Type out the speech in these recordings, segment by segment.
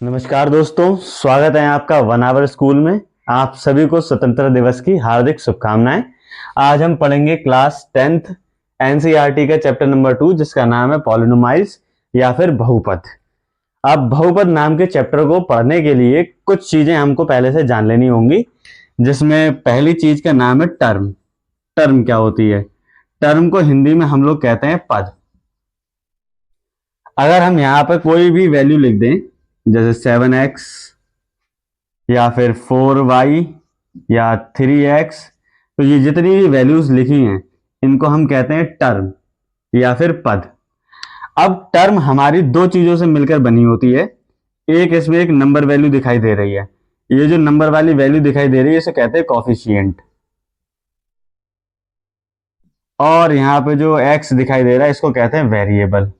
नमस्कार दोस्तों, स्वागत है आपका वन आवर स्कूल में। आप सभी को स्वतंत्रता दिवस की हार्दिक शुभकामनाएं। आज हम पढ़ेंगे क्लास 10th एनसीईआरटी का चैप्टर नंबर 2 जिसका नाम है पॉलिनोमाइल्स या फिर बहुपद। अब बहुपद नाम के चैप्टर को पढ़ने के लिए कुछ चीजें हमको पहले से जान लेनी होंगी, जिसमें पहली चीज का नाम है टर्म। टर्म क्या होती है? टर्म को हिंदी में हम लोग कहते हैं पद। अगर हम यहाँ पर कोई भी वैल्यू लिख दें, जैसे 7x या फिर 4y या 3x, तो ये जितनी भी वैल्यूज लिखी हैं इनको हम कहते हैं टर्म या फिर पद। अब टर्म हमारी दो चीजों से मिलकर बनी होती है। एक, इसमें एक नंबर वैल्यू दिखाई दे रही है। ये जो नंबर वाली वैल्यू दिखाई दे रही है इसे कहते हैं कॉफिशिएंट। और यहाँ पे जो x दिखाई दे रहा है इसको कहते हैं वेरिएबल।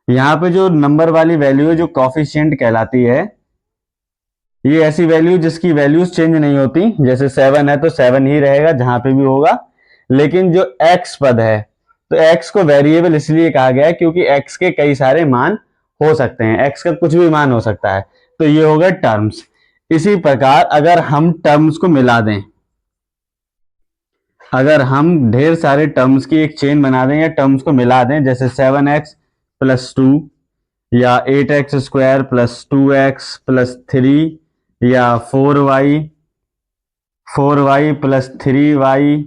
यहाँ पे जो नंबर वाली वैल्यू है जो कॉफिशिएंट कहलाती है, ये ऐसी वैल्यू जिसकी वैल्यूज चेंज नहीं होती। जैसे 7 है तो 7 ही रहेगा जहां पे भी होगा। लेकिन जो x पद है, तो x को वेरिएबल इसलिए कहा गया है क्योंकि x के कई सारे मान हो सकते हैं। x का कुछ भी मान हो सकता है, तो ये होगा टर्म्स। इसी प्रकार अगर हम टर्म्स को मिला दें, अगर हम ढेर सारे टर्म्स की एक चेन बना दें या टर्म्स को मिला दें, जैसे 7x प्लस 2 या 8x square plus 2x plus 3 या 4y प्लस 3y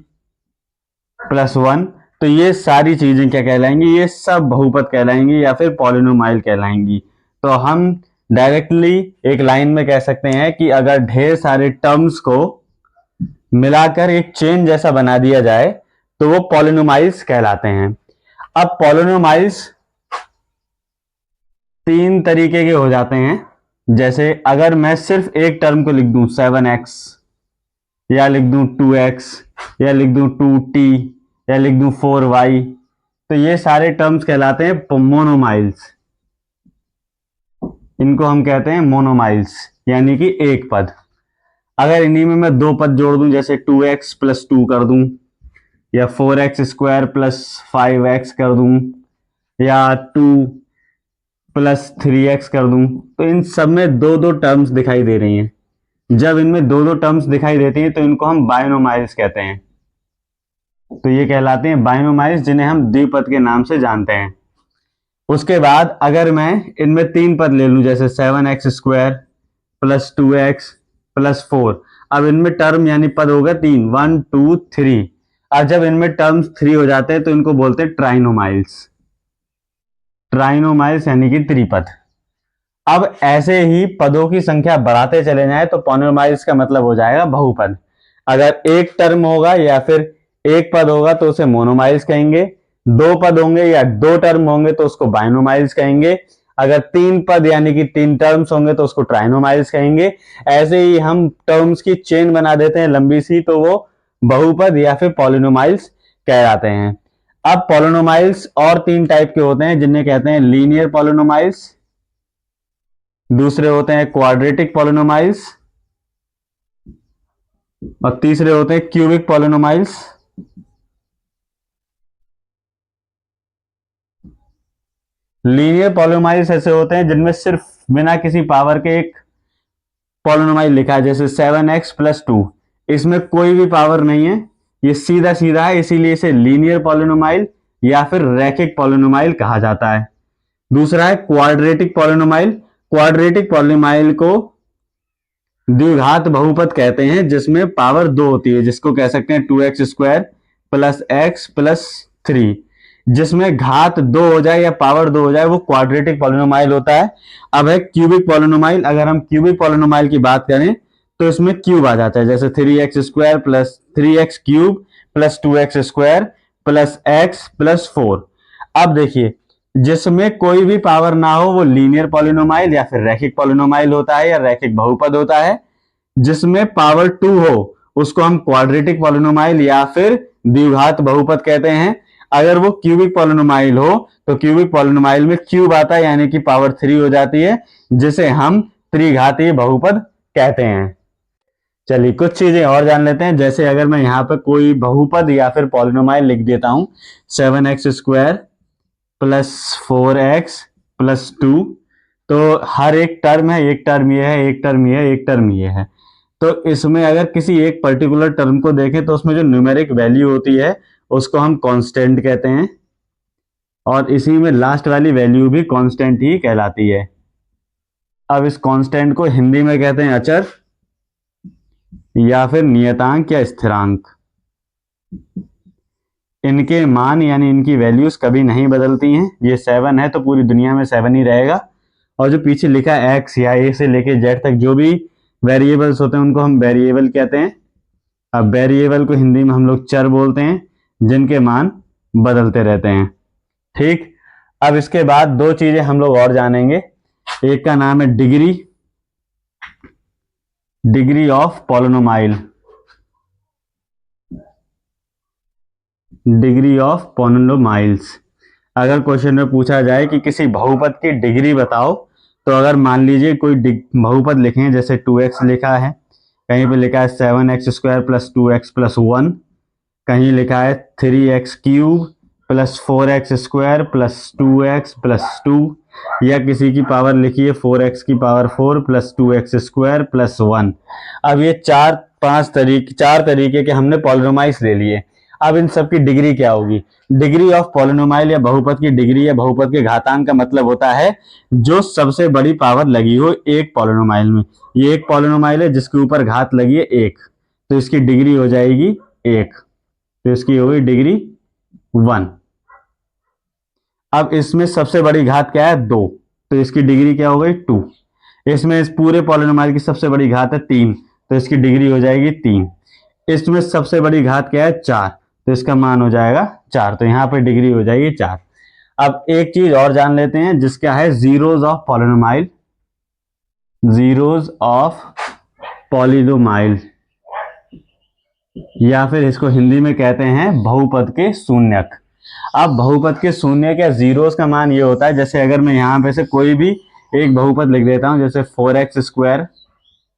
प्लस 1, तो ये सारी चीजें क्या कहलाएंगी? ये सब बहुपद कहलाएंगी या फिर पॉलिनोमाइल कहलाएंगी। तो हम डायरेक्टली एक लाइन में कह सकते हैं कि अगर ढेर सारे टर्म्स को मिलाकर एक चेन जैसा बना दिया जाए तो वो पॉलिनोमाइल्स कहलाते हैं। अब पॉलिनोमाइल्स तीन तरीके के हो जाते हैं। जैसे अगर मैं सिर्फ एक टर्म को लिख दूं 7x, या लिख दूं 2x, या लिख दूं 2t, या लिख दूं 4y, तो ये सारे टर्म्स कहलाते हैं मोनोमाइल्स। इनको हम कहते हैं मोनोमाइल्स, यानी कि एक पद। अगर इन्हीं में मैं दो पद जोड़ दूं, जैसे 2x प्लस 2 कर दूं, या 4x स्क्वायर प्लस 5x कर दूं, या 2 प्लस 3x कर दूं, तो इन सब में दो दो टर्म्स दिखाई दे रही हैं। जब इनमें दो दो टर्म्स दिखाई देती हैं तो इनको हम बाइनोमाइल्स कहते हैं। तो ये कहलाते हैं बाइनोमाइल्स, जिन्हें हम द्विपद के नाम से जानते हैं। उसके बाद अगर मैं इनमें तीन पद ले लूं, जैसे 7x square plus 2x plus 4, अब इनमें टर्म यानी पद होगा 3, 1 2 3। अब जब इनमें टर्म्स 3 हो जाते हैं तो इनको बोलते हैं ट्राइनोमाइल्स। ट्राइनोमाइल्स यानी कि त्रिपद। अब ऐसे ही पदों की संख्या बढ़ाते चले जाएं तो पॉलिनोमाइल्स का मतलब हो जाएगा बहुपद। अगर एक टर्म होगा या फिर एक पद होगा तो उसे मोनोमाइल्स कहेंगे। दो पद होंगे या दो टर्म होंगे तो उसको बाइनोमाइल्स कहेंगे। अगर तीन पद यानी कि तीन टर्म्स होंगे तो उसको ट्राइनोमाइल्स कहेंगे। ऐसे ही हम टर्म्स की चेन बना देते हैं लंबी सी, तो वो बहुपद या फिर पॉलिनोमाइल्स कहलाते हैं। अब पॉलिनोमाइल्स और तीन टाइप के होते हैं, जिन्हें कहते हैं लीनियर पॉलिनोमाइल्स, दूसरे होते हैं क्वाड्रेटिक पॉलिनोमाइल्स, और तीसरे होते हैं क्यूबिक पॉलिनोमाइल्स। लीनियर पॉलिनोमाइल्स ऐसे होते हैं जिनमें सिर्फ बिना किसी पावर के एक पॉलिनोमाइल लिखा है, जैसे 7x प्लस 2। इसमें कोई भी पावर नहीं है, ये सीधा सीधा है, इसीलिए इसे लीनियर पॉलिनोमाइल या फिर रैखिक पॉलिनोमाइल कहा जाता है। दूसरा है क्वाड्रेटिक पॉलिनोमाइल। क्वाड्रेटिक पॉलिनोमाइल को द्विघात बहुपद कहते हैं, जिसमें पावर 2 होती है, जिसको कह सकते हैं 2x square plus x plus 3। जिसमें घात 2 हो जाए या पावर 2 हो जाए वो क्वाड्रेटिक पॉलिनोमाइल होता है। अब है क्यूबिक पॉलिनोमाइल। अगर हम क्यूबिक पॉलिनोमाइल की बात करें तो इसमें क्यूब आ जाता है, जैसे 3x square plus 3x cube plus 2x square plus x plus 4। अब देखिए, जिसमें कोई भी पावर ना हो वो लीनियर पॉलिनोमाइल या फिर रैखिक पॉलिनोमाइल होता है या रैखिक बहुपद होता है। जिसमें पावर 2 हो उसको हम क्वाड्रेटिक पॉलिनोमाइल या फिर द्विघात बहुपद कहते हैं। अगर वो क्यूबिक पॉलिनोमाइल हो तो क्यूबिक पॉलिनोमाइल में क्यूब आता है, यानी कि पावर 3 हो जाती है, जिसे हम त्रिघातीय बहुपद कहते हैं। चलिए कुछ चीजें और जान लेते हैं। जैसे अगर मैं यहाँ पर कोई बहुपद या फिर पॉलिनोमाइल लिख देता हूं 7x square plus 4x plus 2, तो हर एक टर्म है, एक टर्म ये है, एक टर्म ये है, एक टर्म ये है। तो इसमें अगर किसी एक पर्टिकुलर टर्म को देखें तो उसमें जो न्यूमेरिक वैल्यू होती है उसको हम कांस्टेंट कहते हैं, और इसी में लास्ट वाली वैल्यू भी कांस्टेंट ही कहलाती है। अब इस कांस्टेंट को हिंदी में कहते हैं अचर या फिर नियतांक या स्थिरांक। इनके मान यानी इनकी वैल्यूज कभी नहीं बदलती हैं। ये 7 है तो पूरी दुनिया में 7 ही रहेगा, और जो पीछे लिखा है एक्स या ए से लेके जेड तक जो भी वेरिएबल्स होते हैं उनको हम वेरिएबल कहते हैं। अब वेरिएबल को हिंदी में हम लोग चर बोलते हैं, जिनके मान बदलते रहते हैं। ठीक, अब इसके बाद दो चीजें हम लोग और जानेंगे। एक का नाम है degree, degree of polynomial, degree of polynomials. अगर क्वेश्चन में पूछा जाए कि किसी बहुपद की डिग्री बताओ, तो अगर मान लीजिए कोई बहुपद लिखें, जैसे 2x लिखा है, कहीं पे लिखा है 7x² प्लस 2x प्लस 1, कहीं लिखा है 3x³ plus 4x² plus 2x plus 2, या किसी की पावर लिखी है 4x की पावर 4 प्लस 2x² प्लस 1। अब ये चार तरीके के हमने पॉलिनोमाइल्स ले लिए। अब इन सब की डिग्री क्या होगी? डिग्री ऑफ पॉलिनोमाइल या बहुपद की डिग्री या बहुपद के घातांक का मतलब होता है जो सबसे बड़ी पावर लगी हो एक पॉलिनोमाइल में। ये एक पॉलिनोमाइल है जिसके ऊपर घात लगी है 1, तो इसकी डिग्री हो जाएगी 1, तो इसकी होगी डिग्री 1। अब इसमें सबसे बड़ी घात क्या है? 2, तो इसकी डिग्री क्या हो गई? 2। इसमें इस पूरे पॉलिनोमाइल की सबसे बड़ी घात है 3, तो इसकी डिग्री हो जाएगी 3। इसमें सबसे बड़ी घात क्या है? 4, तो इसका मान हो जाएगा 4, तो यहां पर डिग्री हो जाएगी 4। अब एक चीज और जान लेते हैं जिसका है जीरोज ऑफ पॉलिनोमाइल, जीरोज ऑफ पॉलिनोमाइल, या फिर इसको हिंदी में कहते हैं बहुपद के शून्यक। अब बहुपद के शून्यक या जीरोस का मान ये होता है, जैसे अगर मैं यहां पे से कोई भी एक बहुपद लिख देता हूं, जैसे 4x²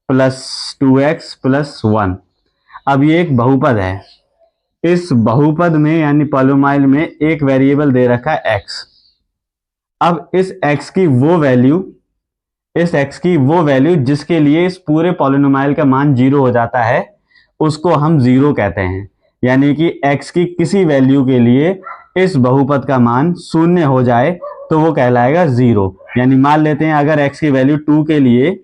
प्लस 2x प्लस 1। अब ये एक बहुपद है, इस बहुपद में यानी पॉलिनोमाइल में एक वेरिएबल दे रखा है x। अब इस x की वो वैल्यू जिसके लिए इस पूरे पॉलिनोमाइल का मान 0 हो जाता है उसको हम 0 कहते हैं। यानी कि x की किसी वैल्यू के लिए इस बहुपद का मान 0 हो जाए तो वो कहलाएगा 0। यानी मान लेते हैं अगर x की वैल्यू 2 के लिए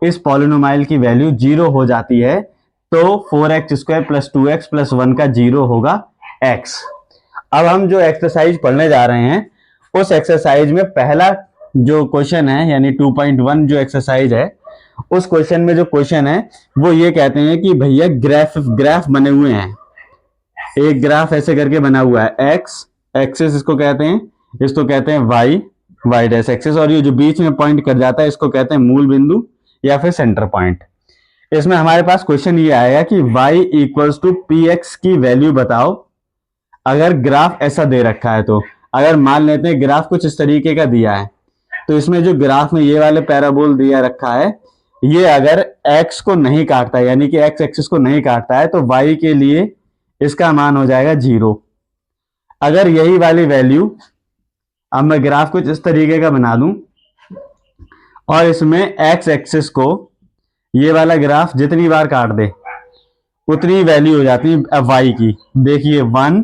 इस पॉलिनोमाइल की वैल्यू 0 हो जाती है तो 4x² प्लस 2x प्लस 1 का 0 होगा x। अब हम जो एक्सरसाइज पढ़ने जा रहे हैं उस एक्सरसाइज में पहला जो क्वेश्चन है यानी 2.1 जो एक्सरसाइज है, उस क्वेश्चन में जो क्वेश्चन है वो ये कहते हैं कि भैया ग्राफ बने हुए हैं। एक ग्राफ ऐसे करके बना हुआ है, एक्स एक्सिस इसको कहते हैं, इसको कहते हैं वाई डैश एक्सिस, और ये जो बीच में पॉइंट कर जाता है इसको कहते हैं मूल बिंदु या फिर सेंटर पॉइंट। इसमें हमारे पास क्वेश्चन ये आएगा कि y इक्वल्स टू px की वैल्यू बताओ अगर ग्राफ ऐसा दे रखा है। तो अगर मान लेते हैं ग्राफ कुछ इस तरीके का दिया है, तो इसमें जो ग्राफ में ये वाले पैराबोल दिया रखा है, ये अगर x को नहीं काटता है यानी कि x एक्सिस को नहीं काटता है तो y के लिए इसका मान हो जाएगा 0। अगर यही वाली वैल्यू, अब मैं ग्राफ कुछ इस तरीके का बना दूं और इसमें x एक्सिस को ये वाला ग्राफ जितनी बार काट दे उतनी वैल्यू हो जाती है y की। देखिए 1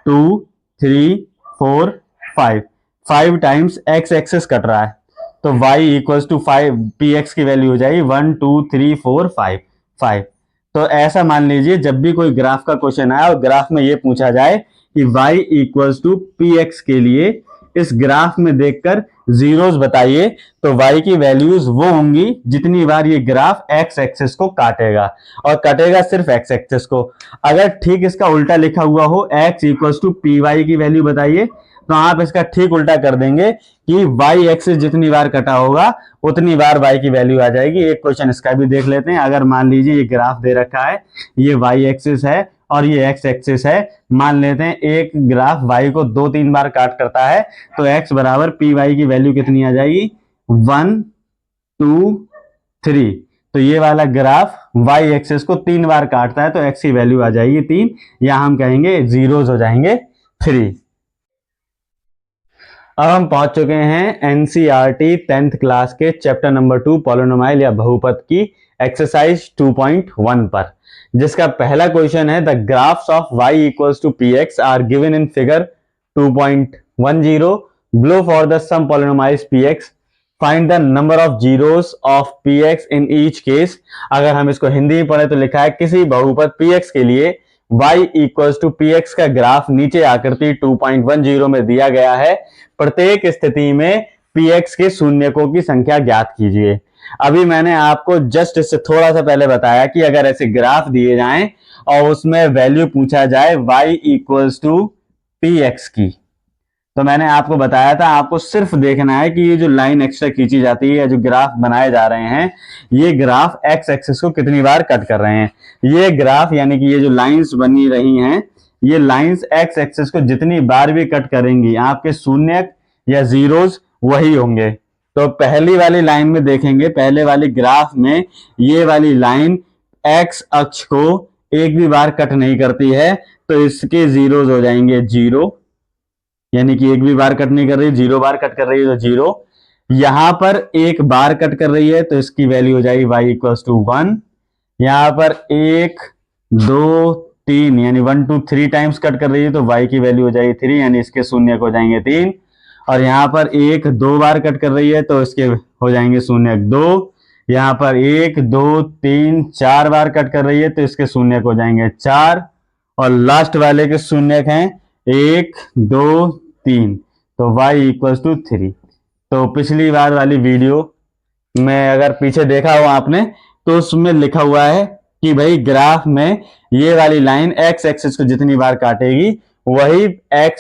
2 3 4 5, 5 टाइम्स x एक्सिस कट रहा है तो y इक्वल्स टू 5, px की वैल्यू हो जाएगी 1 2 3 4 5 5। तो ऐसा मान लीजिए जब भी कोई ग्राफ का क्वेश्चन आए और ग्राफ में ये पूछा जाए कि y इक्वल्स टू px के लिए इस ग्राफ में देखकर जीरोस बताइए, तो y की वैल्यूज वो होंगी जितनी बार ये ग्राफ x एक्सिस को काटेगा, और काटेगा सिर्फ x एक्सिस को। अगर ठीक इसका उल्टा लिखा हुआ हो x इक्वल्स टू py की वैल्यू बताइए, तो आप इसका ठीक उल्टा कर देंगे कि y एक्सिस जितनी बार कटा होगा उतनी बार y की वैल्यू आ जाएगी। एक क्वेश्चन इसका भी देख लेते हैं। अगर मान लीजिए ये ग्राफ दे रखा है, ये y एक्सिस है और ये x एक्सिस है, मान लेते हैं एक ग्राफ y को 2-3 बार काट करता है, तो x बराबर py की वैल्यू कितनी आ जाएगी? 1 2 3। तो ये वाला ग्राफ y एक्सिस को 3 बार काटता है तो x की वैल्यू आ जाएगी 3, या हम कहेंगे जीरोस हो जाएंगे 3। अब हम पहुंच चुके हैं एनसीईआरटी 10th क्लास के चैप्टर नंबर 2 पॉलिनोमाइल या बहुपद की एक्सरसाइज 2.1 पर, जिसका पहला क्वेश्चन है the graphs of y equals to P X are given in figure 2.10 below for the sum polynomials px find the number of zeros of px in each case. अगर हम इसको हिंदी में पढ़े तो लिखा है किसी बहुपद px के लिए y इक्वल्स टू px का ग्राफ नीचे आकृति 2.10 में दिया गया है, प्रत्येक स्थिति में px के शून्यकों की संख्या ज्ञात कीजिए। अभी मैंने आपको जस्ट इससे थोड़ा सा पहले बताया कि अगर ऐसे ग्राफ दिए जाएं और उसमें वैल्यू पूछा जाए y इक्वल्स टू px की, तो मैंने आपको बताया था आपको सिर्फ देखना है कि ये जो लाइन एक्स्ट्रा खींची जाती है या जो ग्राफ बनाए जा रहे हैं, ये ग्राफ एक्स एक्सिस को कितनी बार कट कर रहे हैं। ये ग्राफ यानी कि ये जो लाइंस बनी रही हैं, ये लाइंस एक्स एक्सिस को जितनी बार भी कट करेंगी आपके शून्य या जीरोस वही होंगे। तो पहली वाली लाइन में देखेंगे, पहले वाली ग्राफ में ये वाली लाइन एक्स अक्ष को एक भी बार कट नहीं करती है, तो इसके जीरोस हो जाएंगे जीरो, यानी कि एक भी बार कट नहीं कर रही, 0 बार कट कर रही है तो 0। यहां पर एक बार कट कर रही है तो इसकी वैल्यू हो जाएगी y इक्वल्स टू 1। यहां पर 1 2 3 यानी 1 2 3 टाइम्स कट कर रही है तो y की वैल्यू हो जाएगी 3, यानी इसके शून्य हो जाएंगे 3। और यहां पर 1 2 बार कट कर रही है तो इसके हो जाएंगे शून्य 2। यहां पर 1 2 3 4 बार कट कर रही है तो इसके शून्य हो जाएंगे 4। और लास्ट वाले के शून्य हैं 1 2 3, तो y इक्वल्स टू 3। तो पिछली बार वाली वीडियो में अगर पीछे देखा हो आपने तो उसमें लिखा हुआ है कि भाई ग्राफ में ये वाली लाइन x एक्सिस को जितनी बार काटेगी वही x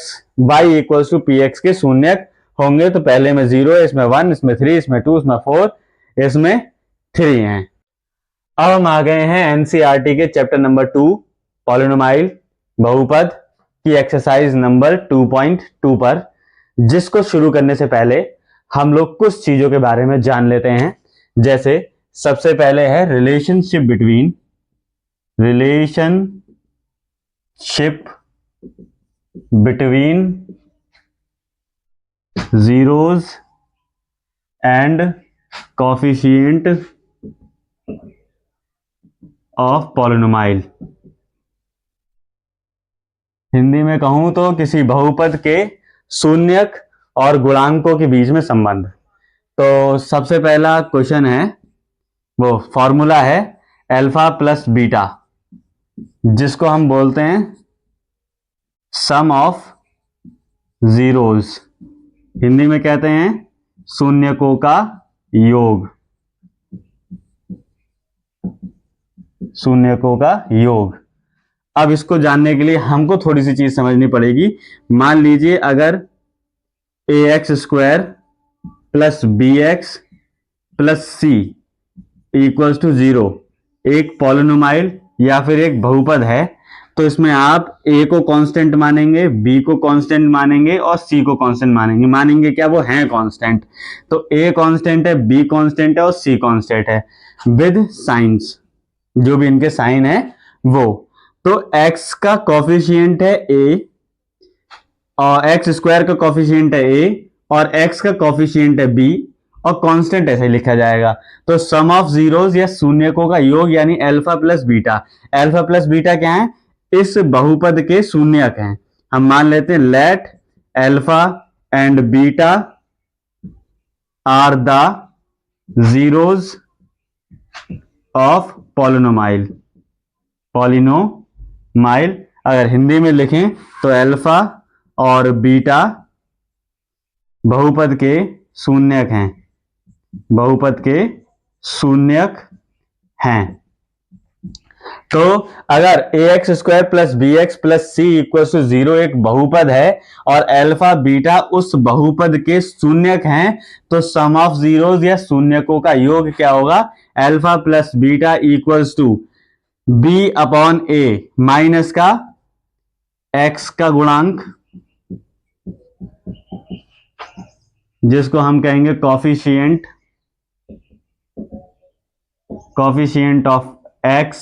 y equals to P X के शून्य होंगे। तो पहले में 0 है, इसमें 1, इसमें 3, इसमें 2, इसमें 4, इसमें 3 है। अब हम आ गए हैं एनसीईआरटी के चैप्टर नंबर 2 पॉलिनोमाइल बहुपद की एक्सरसाइज नंबर 2.2 पर, जिसको शुरू करने से पहले हम लोग कुछ चीजों के बारे में जान लेते हैं। जैसे सबसे पहले है relationship between zeros and coefficient of polynomial. Hindi में कहूं तो किसी बहुपद के शून्यक और गुणांकों के बीच में संबंध। तो सबसे पहला क्वेश्चन है, वो फॉर्मूला है अल्फा प्लस बीटा, जिसको हम बोलते हैं सम ऑफ जीरोस, हिंदी में कहते हैं शून्यकों का योग, शून्यकों का योग। अब इसको जानने के लिए हमको थोड़ी सी चीज समझनी पड़ेगी। मान लीजिए अगर A X square plus B X plus C equals to 0 एक पॉलिनोमाइल या फिर एक बहुपद है, तो इसमें आप ए को कांस्टेंट मानेंगे, बी को कांस्टेंट मानेंगे और सी को कांस्टेंट मानेंगे। मानेंगे क्या, वो हैं कांस्टेंट। तो ए कांस्टेंट है, बी कांस्टेंट है और सी कांस्टेंट है विद साइंस, जो भी इनके साइन है वो। तो x का कॉफिशिएंट है a और एक्स स्क्वायर का कॉफिशिएंट है a और x का कॉफिशिएंट है b और कांस्टेंट ऐसे लिखा जाएगा। तो सम ऑफ जीरोस या शून्यकों का योग यानी alpha plus beta. Alpha plus beta क्या है, इस बहुपद के शून्यक हैं। हम मान लेते हैं let alpha and beta are the zeros of polynomial. अगर हिंदी में लिखें तो अल्फा और बीटा बहुपद के शून्यक हैं, बहुपद के शून्यक हैं। तो अगर A X square plus B X plus C equal to 0 एक बहुपद है और अल्फा बीटा उस बहुपद के शून्यक हैं, तो सम ऑफ जीरोस या शून्यकों का योग क्या होगा, alpha plus beta equals to B upon A minus का एक्स का गुणांक, जिसको हम कहेंगे coefficient of X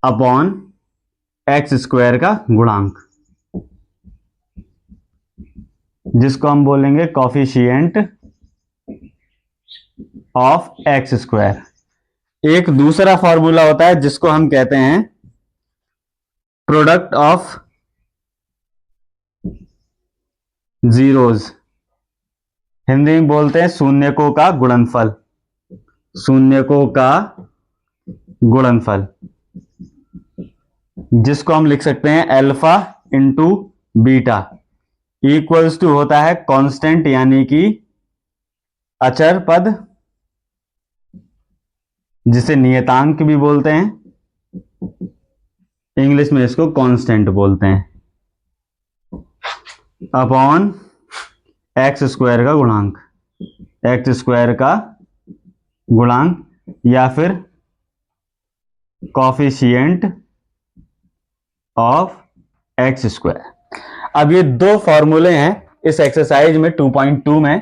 upon X square का गुणांक, जिसको हम बोलेंगे कॉफिशिएंट ऑफ एक्स स्क्वायर। एक दूसरा फॉर्मूला होता है जिसको हम कहते हैं प्रोडक्ट ऑफ जीरोज, हिंदी में बोलते हैं शून्यकों का गुणनफल, शून्यकों का गुणनफल, जिसको हम लिख सकते हैं alpha into beta equals to होता है कांस्टेंट यानी कि अचर पद, जिसे नियतांक भी बोलते हैं, इंग्लिश में इसको कांस्टेंट बोलते हैं, अपॉन एक्स स्क्वायर का गुणांक, एक्स स्क्वायर का गुणांक या फिर कॉफिशिएंट ऑफ एक्स स्क्वायर। अब ये दो फॉर्मूले हैं इस एक्सरसाइज में 2.2 में,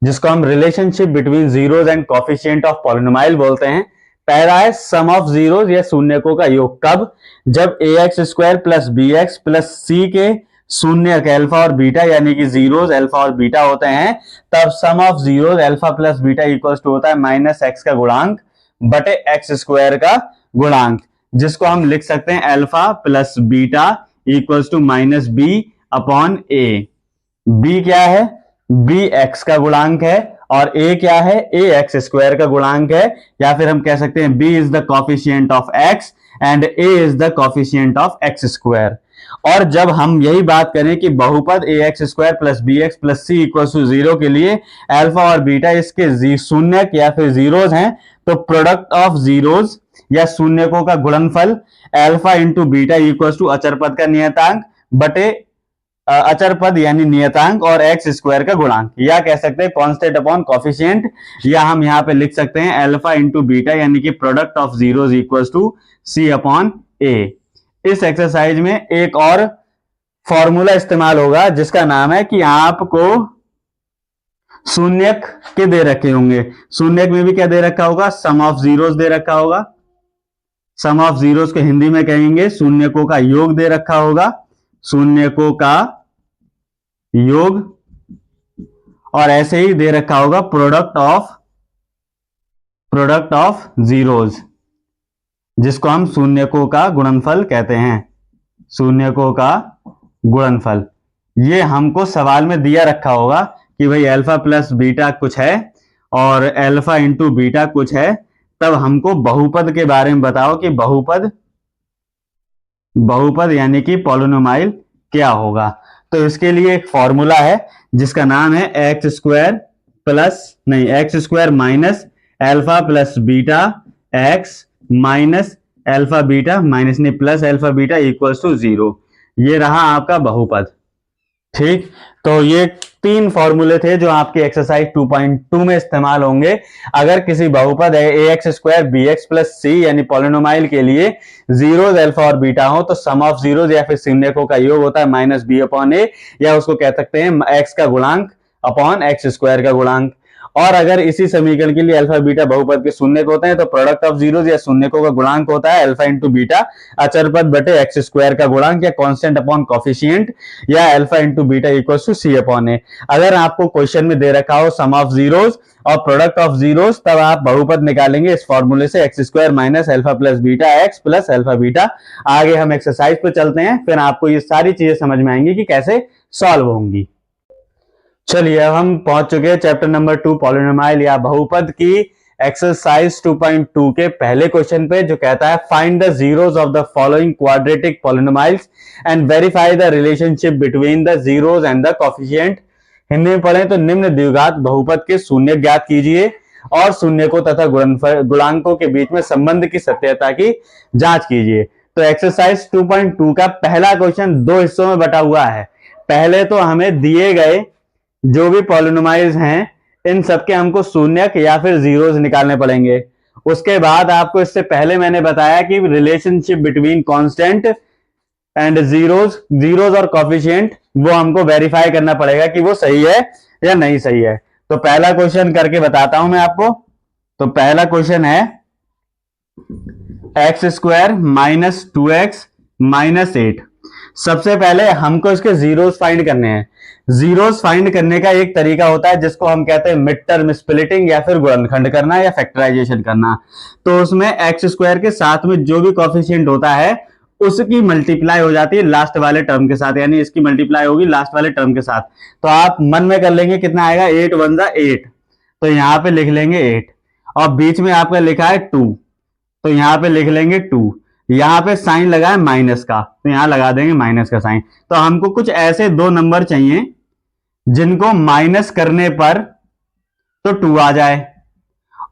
जिसको हम relationship between zeros and coefficient of polynomial बोलते हैं। पहला है सम ऑफ जीरोज या शून्यकों का योग, कब? जब A X square plus B X plus C के शून्य अल्फा और बीटा यानी कि जीरोज अल्फा और बीटा होते हैं, तब sum of zeros alpha plus beta equals to होता है माइनस एक्स का गुणांक बटे एक्स स्क्वायर का गुणांक, जिसको हम लिख सकते हैं alpha plus beta equals to minus B upon A. B क्या है? बी एक्स का गुणांक है और ए क्या है? ए एक्स स्क्वायर का गुणांक है, या फिर हम कह सकते हैं B is the coefficient of X and A is the coefficient of X square. और जब हम यही बात करें कि बहुपद A X square plus B X plus C equal to zero के लिए अल्फा और बीटा इसके शून्यक या फिर जीरोज हैं, तो प्रोडक्ट ऑफ जीरोज या शून्यकों का गुणनफल alpha into beta equal to अचर पद का नियतांक बटे अचर पद यानी नियतांक और एक्स स्क्वायर का गुणांक, या कह सकते हैं कांस्टेंट अपॉन कॉफिशिएंट, या हम यहां पे लिख सकते हैं अल्फा इंटू बीटा यानी कि product of zeros equal to C upon A. इस एक्सरसाइज में एक और फॉर्मूला इस्तेमाल होगा जिसका नाम है कि आपको शून्यक के दे रखे होंगे, शून्यक में भी क्या दे रखा होगा? सम ऑफ जीरोज दे रखा होगा। सम ऑफ जीरोज को हिंदी में कहेंगे शून्यकों का योग दे रखा होगा, शून्यकों का योग, और ऐसे ही दे रखा होगा प्रोडक्ट ऑफ जीरोज, जिसको हम शून्यकों का गुणनफल कहते हैं, शून्यकों का गुणनफल। ये हमको सवाल में दिया रखा होगा कि भाई अल्फा प्लस बीटा कुछ है और अल्फा इंटू बीटा कुछ है, तब हमको बहुपद के बारे में बताओ कि बहुपद यानी कि पॉलिनोमाइल क्या होगा। तो इसके लिए एक फॉर्मूला है जिसका नाम है X square minus alpha plus beta X minus alpha beta minus नहीं plus alpha beta equals to zero. ये रहा आपका बहुपद। ठीक, तो ये तीन फॉर्मूले थे जो आपके एक्सरसाइज 2.2 में इस्तेमाल होंगे। अगर किसी बहुपद है A X square B X plus C यानी पॉलिनोमाइल के लिए जीरोज अल्फा और बीटा हो, तो सम ऑफ जीरोज या फिर शून्यकों का योग होता है माइनस बी अपॉन ए, या उसको कह सकते हैं एक्स का गुणांक अपॉन एक्स स्क्वायर का गुणांक। और अगर इसी समीकरण के लिए अल्फा बीटा बहुपद के शून्यक होते हैं, तो प्रोडक्ट ऑफ जीरोज या शून्यकों का गुणांक होता है अल्फा इंटू बीटा अचर पद बटे एक्स स्क्वायर का गुणांक, या कांस्टेंट अपॉन कॉफिशिएंट, या alpha into beta equals to C upon A. अगर आपको क्वेश्चन में दे रखा हो सम ऑफ जीरोज और प्रोडक्ट ऑफ जीरोज, तब आप बहुपद निकालेंगे इस फॉर्मूले से X square minus alpha plus beta X plus alpha beta. आगे हम एक्सरसाइज पे चलते हैं, फिर आपको ये सारी चीजें समझ में आएंगी कि कैसे सॉल्व होंगी। चलिए, अब हम पहुंच चुके हैं चैप्टर नंबर 2 पॉलिनोमाइल या बहुपद की एक्सरसाइज 2.2 के पहले क्वेश्चन पे, जो कहता है find the zeros of the following quadratic polynomials and verify the relationship between the zeros and the coefficient. Hindi में पढ़ें तो निम्न द्विघात बहुपद के शून्य ज्ञात कीजिए और शून्यकों तथा गुणांकों के बीच में संबंध की सत्यता की जांच कीजिए। तो एक्सरसाइज 2.2 का पहला क्वेश्चन दो हिस्सों में बटा हुआ है। पहले तो हमें दिए गए जो भी पॉलिनोमाइल्स हैं, इन सबके हमको शून्यक या फिर जीरोज निकालने पड़ेंगे। उसके बाद आपको इससे पहले मैंने बताया कि relationship between constant and zeros और कोफिशिएंट, वो हमको वेरीफाई करना पड़ेगा कि वो सही है या नहीं सही है। तो पहला क्वेश्चन करके बताता हूं मैं आपको। तो पहला क्वेश्चन है X square minus 2x minus 8 सबसे पहले हमको इसके जीरोस फाइंड करने हैं। जीरोस फाइंड करने का एक तरीका होता है जिसको हम कहते हैं मिड टर्म स्प्लिटिंग या फिर गुणनखंड करना या फैक्टराइजेशन करना। तो उसमें एक्स स्क्वायर के साथ में जो भी कॉफिशिएंट होता है उसकी मल्टीप्लाई हो जाती है लास्ट वाले टर्म के साथ, यानी इसकी मल्टीप्लाई होगी लास्ट वाले टर्म के साथ। तो आप मन में कर लेंगे कितना आएगा, 8 वन जा 8, तो यहां पे लिख लेंगे 8, और बीच में आपका लिखा है 2, तो यहां पे लिख लेंगे 2। यहां पे साइन लगा है माइनस का, तो यहां लगा देंगे माइनस का साइन। तो हमको कुछ ऐसे दो नंबर चाहिए जिनको माइनस करने पर तो 2 आ जाए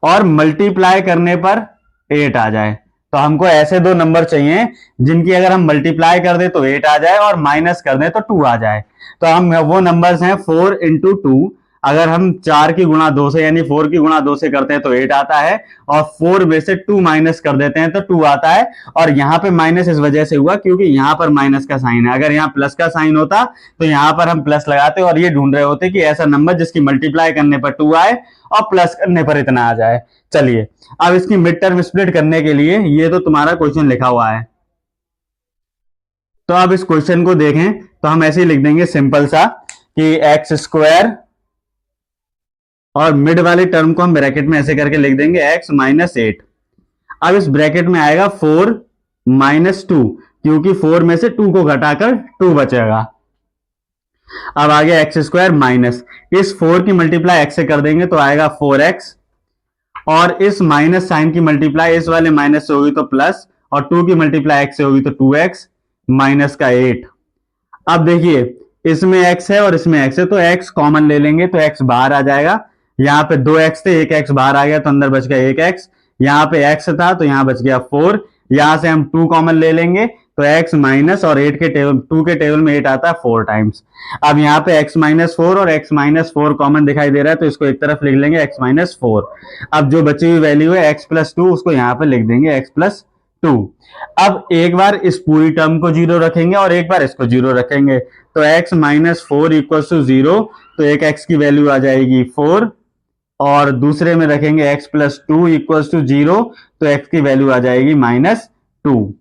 और मल्टीप्लाई करने पर 8 आ जाए। तो हमको ऐसे दो नंबर चाहिए जिनकी अगर हम मल्टीप्लाई कर दे तो 8 आ जाए और माइनस कर दे तो 2 आ जाए। तो हम वो नंबर्स हैं 4 इंटू 2। अगर हम 4 की गुणा 2 से यानी 4 की गुणा 2 से करते हैं तो 8 आता है, और 4 में से 2 माइनस कर देते हैं तो 2 आता है। और यहां पे माइनस इस वजह से हुआ क्योंकि यहां पर माइनस का साइन है, अगर यहां प्लस का साइन होता तो यहां पर हम प्लस लगाते और ये ढूंढ रहे होते कि ऐसा नंबर जिसकी मल्टीप्लाई करने पर 2 आए और प्लस करने पर इतना आ जाए। चलिए अब इसकी मिड टर्म स्प्लिट करने के लिए ये तो तुम्हारा क्वेश्चन लिखा हुआ है, तो अब इस क्वेश्चन को देखें तो हम ऐसे ही लिख देंगे सिंपल सा कि एक्स स्क्वायर, और मिड वाले टर्म को हम ब्रैकेट में ऐसे करके लिख देंगे एक्स माइनस 8। अब इस ब्रैकेट में आएगा 4 माइनस 2, क्योंकि 4 में से 2 को घटाकर 2 बचेगा। अब आगे एक्स स्क्वायर माइनस, इस 4 की मल्टीप्लाई एक्स से कर देंगे तो आएगा 4x, और इस माइनस साइन की मल्टीप्लाई इस वाले माइनस से होगी तो प्लस, और 2 की मल्टीप्लाई x से होगी तो 2x माइनस का 8। अब देखिए इसमें x है और इसमें x है, तो x कॉमन ले लेंगे तो x बाहर आ जाएगा। यहाँ पे 2x थे, एक x बाहर आ गया तो अंदर बच गया 1x। यहाँ पे x था तो यहाँ बच गया 4। यहां से हम 2 कॉमन ले लेंगे तो x माइनस, और 8 के टेबल 2 के टेबल में 8 आता है 4 टाइम्स। अब यहाँ पे x माइनस 4 और x माइनस 4 कॉमन दिखाई दे रहा है तो इसको एक तरफ लिख लेंगे x माइनस 4। अब जो बची हुई वैल्यू है x प्लस 2 उसको यहाँ पे लिख देंगे x प्लस 2। अब एक बार इस पूरी टर्म को जीरो रखेंगे और एक बार इसको जीरो रखेंगे, तो x माइनस 4 इक्वल टू 0, तो एक x की वैल्यू आ जाएगी 4, और दूसरे में रखेंगे x प्लस 2 इक्वल टू 0, तो x की वैल्यू आ जाएगी माइनस 2।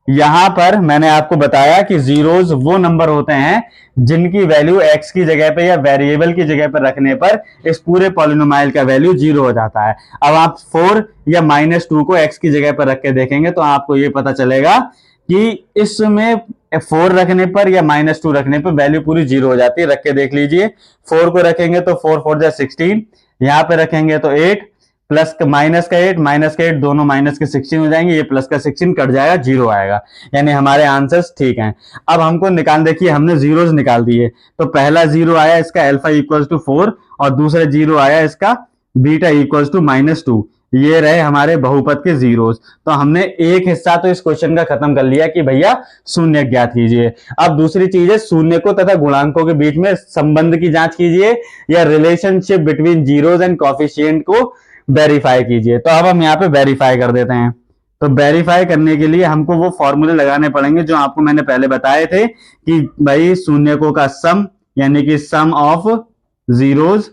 यहां पर मैंने आपको बताया कि जीरोस वो नंबर होते हैं जिनकी वैल्यू x की जगह पे या वेरिएबल की जगह पर रखने पर इस पूरे पॉलिनोमियल का वैल्यू 0 हो जाता है। अब आप 4 या माइनस 2 को x की जगह पर रख के देखेंगे तो आपको ये पता चलेगा कि इसमें 4 रखने पर या माइनस 2 रखने पर वैल्यू पूरी 0 हो जाती है। रख के देख लीजिए, 4 को रखेंगे तो 4 4 जा 16, यहां पे रखेंगे तो 8, प्लस माइनस का 8 माइनस का 8 दोनों माइनस के 16 हो जाएंगे, ये प्लस का 16 कट जाएगा, 0 आएगा। यानी हमारे आंसर्स ठीक हैं। अब हमको निकाल, देखिए हमने जीरोस निकाल दिए, तो पहला 0 आया इसका अल्फा इक्वल्स टू 4, और दूसरा 0 आया इसका बीटा इक्वल्स टू माइनस 2। ये रहे हमारे बहुपद के जीरोस। तो हमने एक हिस्सा तो इस क्वेश्चन का खत्म कर लिया कि भैया शून्य ज्ञात कीजिए। अब दूसरी चीज है शून्य को तथा गुणांकों के बीच में संबंध की जांच कीजिए, या relationship between zeros and coefficient को वेरीफाई कीजिए। तो अब हम यहाँ पे वेरीफाई कर देते हैं। तो वेरीफाई करने के लिए हमको वो फॉर्मूले लगाने पड़ेंगे जो आपको मैंने पहले बताए थे कि भाई शून्यकों का सम, यानी कि sum of zeros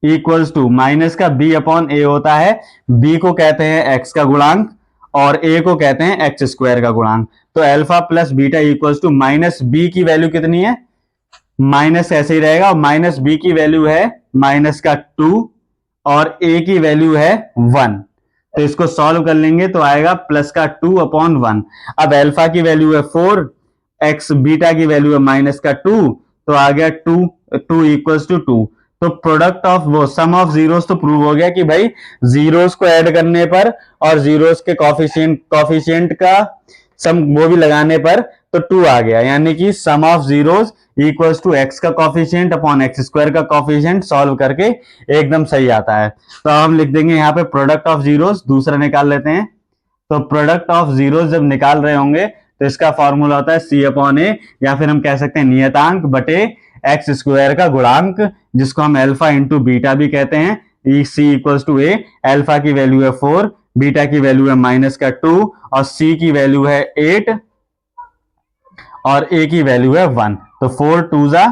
equals to minus का b अपॉन ए होता है। b को कहते हैं x का गुणांक और a को कहते हैं एक्स स्क्वायर का गुणांक। तो alpha plus beta equals to minus b की वैल्यू कितनी है, माइनस ऐसे ही रहेगा, और माइनस b की वैल्यू है माइनस का 2 और a की वैल्यू है 1। तो इसको सॉल्व कर लेंगे तो आएगा प्लस का 2 अपॉन 1। अब अल्फा की वैल्यू है 4, एक्स बीटा की वैल्यू है माइनस का 2, तो आ गया 2 इक्वल्स टू 2। तो प्रोडक्ट ऑफ वो सम ऑफ जीरोस तो प्रूव हो गया कि भाई जीरोस को ऐड करने पर और जीरोस के कॉफिशिएंट का सम वो भी लगाने पर तो 2 आ गया, यानी कि sum of zeros equals to X का कॉफिशिएंट अपॉन एक्स स्क्वायर का कॉफिशिएंट, सॉल्व करके एकदम सही आता है। तो हम लिख देंगे यहाँ पे प्रोडक्ट ऑफ जीरोस, दूसरा निकाल लेते हैं। तो प्रोडक्ट ऑफ जीरोस जब निकाल रहे होंगे तो इसका फॉर्मूला होता है सी अपॉन ए, या फिर हम कह सकते हैं नियतांक बटे एक्स स्क्वायर का गुणांक, जिसको हम अल्फा इंटू बीटा भी कहते हैं। सी इक्वल्स टू ए, अल्फा की वैल्यू है 4, बीटा की वैल्यू है माइनस का 2, और सी की वैल्यू है 8 और ए की वैल्यू है 1। तो 4 2 जा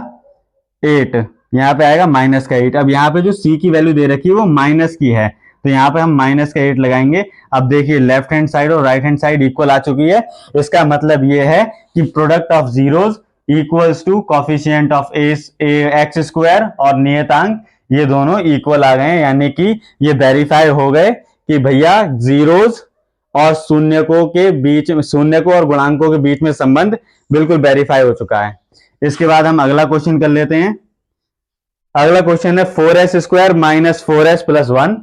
8, यहां पे आएगा माइनस का 8। अब यहाँ पे जो सी की वैल्यू दे रखी है वो माइनस की है, तो यहाँ पे हम माइनस का 8 लगाएंगे। अब देखिए लेफ्ट हैंड साइड और राइट हैंड साइड इक्वल आ चुकी है। इसका मतलब ये है कि product of zeros equals to coefficient of X square और नियतांक ये दोनों इक्वल आ गए, यानी कि ये वेरीफाई हो गए कि भैया जीरोस और शून्य को और गुणांकों के बीच में संबंध बिल्कुल वेरीफाई हो चुका है। इसके बाद हम अगला क्वेश्चन कर लेते हैं। अगला क्वेश्चन है 4s square minus 4s plus 1,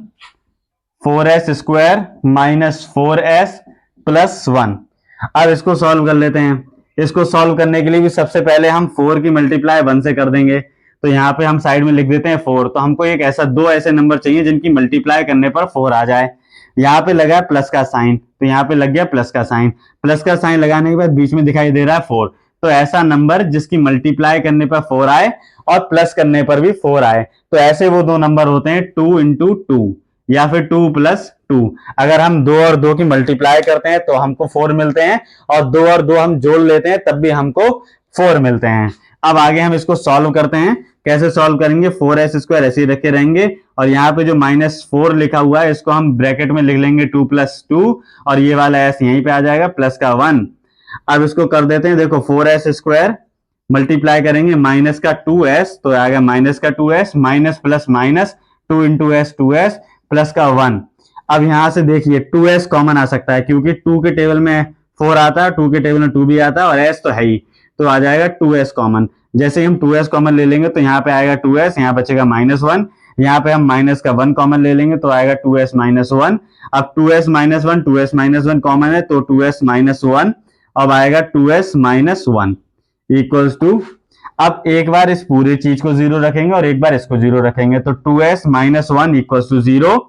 4s square minus 4s plus 1। अब इसको सॉल्व कर लेते हैं। इसको सॉल्व करने के लिए भी सबसे पहले हम 4 की मल्टीप्लाई 1 से कर देंगे। तो यहाँ पे हम साइड में लिख देते हैं 4। तो हमको एक ऐसा दो ऐसे नंबर चाहिए जिनकी मल्टीप्लाई करने पर 4 आ जाए। यहाँ पे लगा है प्लस का साइन, तो यहाँ पे लग गया प्लस का साइन। प्लस का साइन लगाने के बाद बीच में दिखाई दे रहा है 4। तो ऐसा नंबर जिसकी मल्टीप्लाई करने पर 4 आए और प्लस करने पर भी 4 आए, तो ऐसे वो दो नंबर होते हैं 2 इंटू 2 या फिर 2 प्लस 2। अगर हम 2 और 2 की मल्टीप्लाई करते हैं तो हमको 4 मिलते हैं, और 2 और 2 हम जोड़ लेते हैं तब भी हमको 4 मिलते हैं। अब आगे हम इसको सॉल्व करते हैं। कैसे सॉल्व करेंगे? 4s स्क्वायर ऐसे ही रखे रहेंगे, और यहाँ पे जो -4 लिखा हुआ है इसको हम ब्रैकेट में लिख लेंगे 2 प्लस 2, और ये वाला s यहीं पे आ जाएगा प्लस का 1। अब इसको कर देते हैं। देखो 4s स्क्वायर मल्टीप्लाई करेंगे माइनस का 2s, तो आएगा माइनस का 2s, minus plus minus 2 into S 2s plus का 1। अब यहां से देखिए 2s कॉमन आ सकता है, क्योंकि 2 के टेबल में 4 आता है, 2 के टेबल में 2 भी आता है, और s तो है ही, तो आ जाएगा 2s कॉमन। जैसे ही हम 2s कॉमन ले लेंगे तो यहाँ पे आएगा 2s, यहाँ बचेगा -1। यहाँ पे हम माइनस का 1 कॉमन ले लेंगे तो आएगा 2s माइनस 1। अब 2s minus 1, 2s minus 1 common है तो 2s माइनस 1, अब आएगा 2s माइनस 1 इक्वल्स टू, अब एक बार इस पूरी चीज को 0 रखेंगे और एक बार इसको 0 रखेंगे, तो 2s माइनस 1 इक्वल्स टू 0,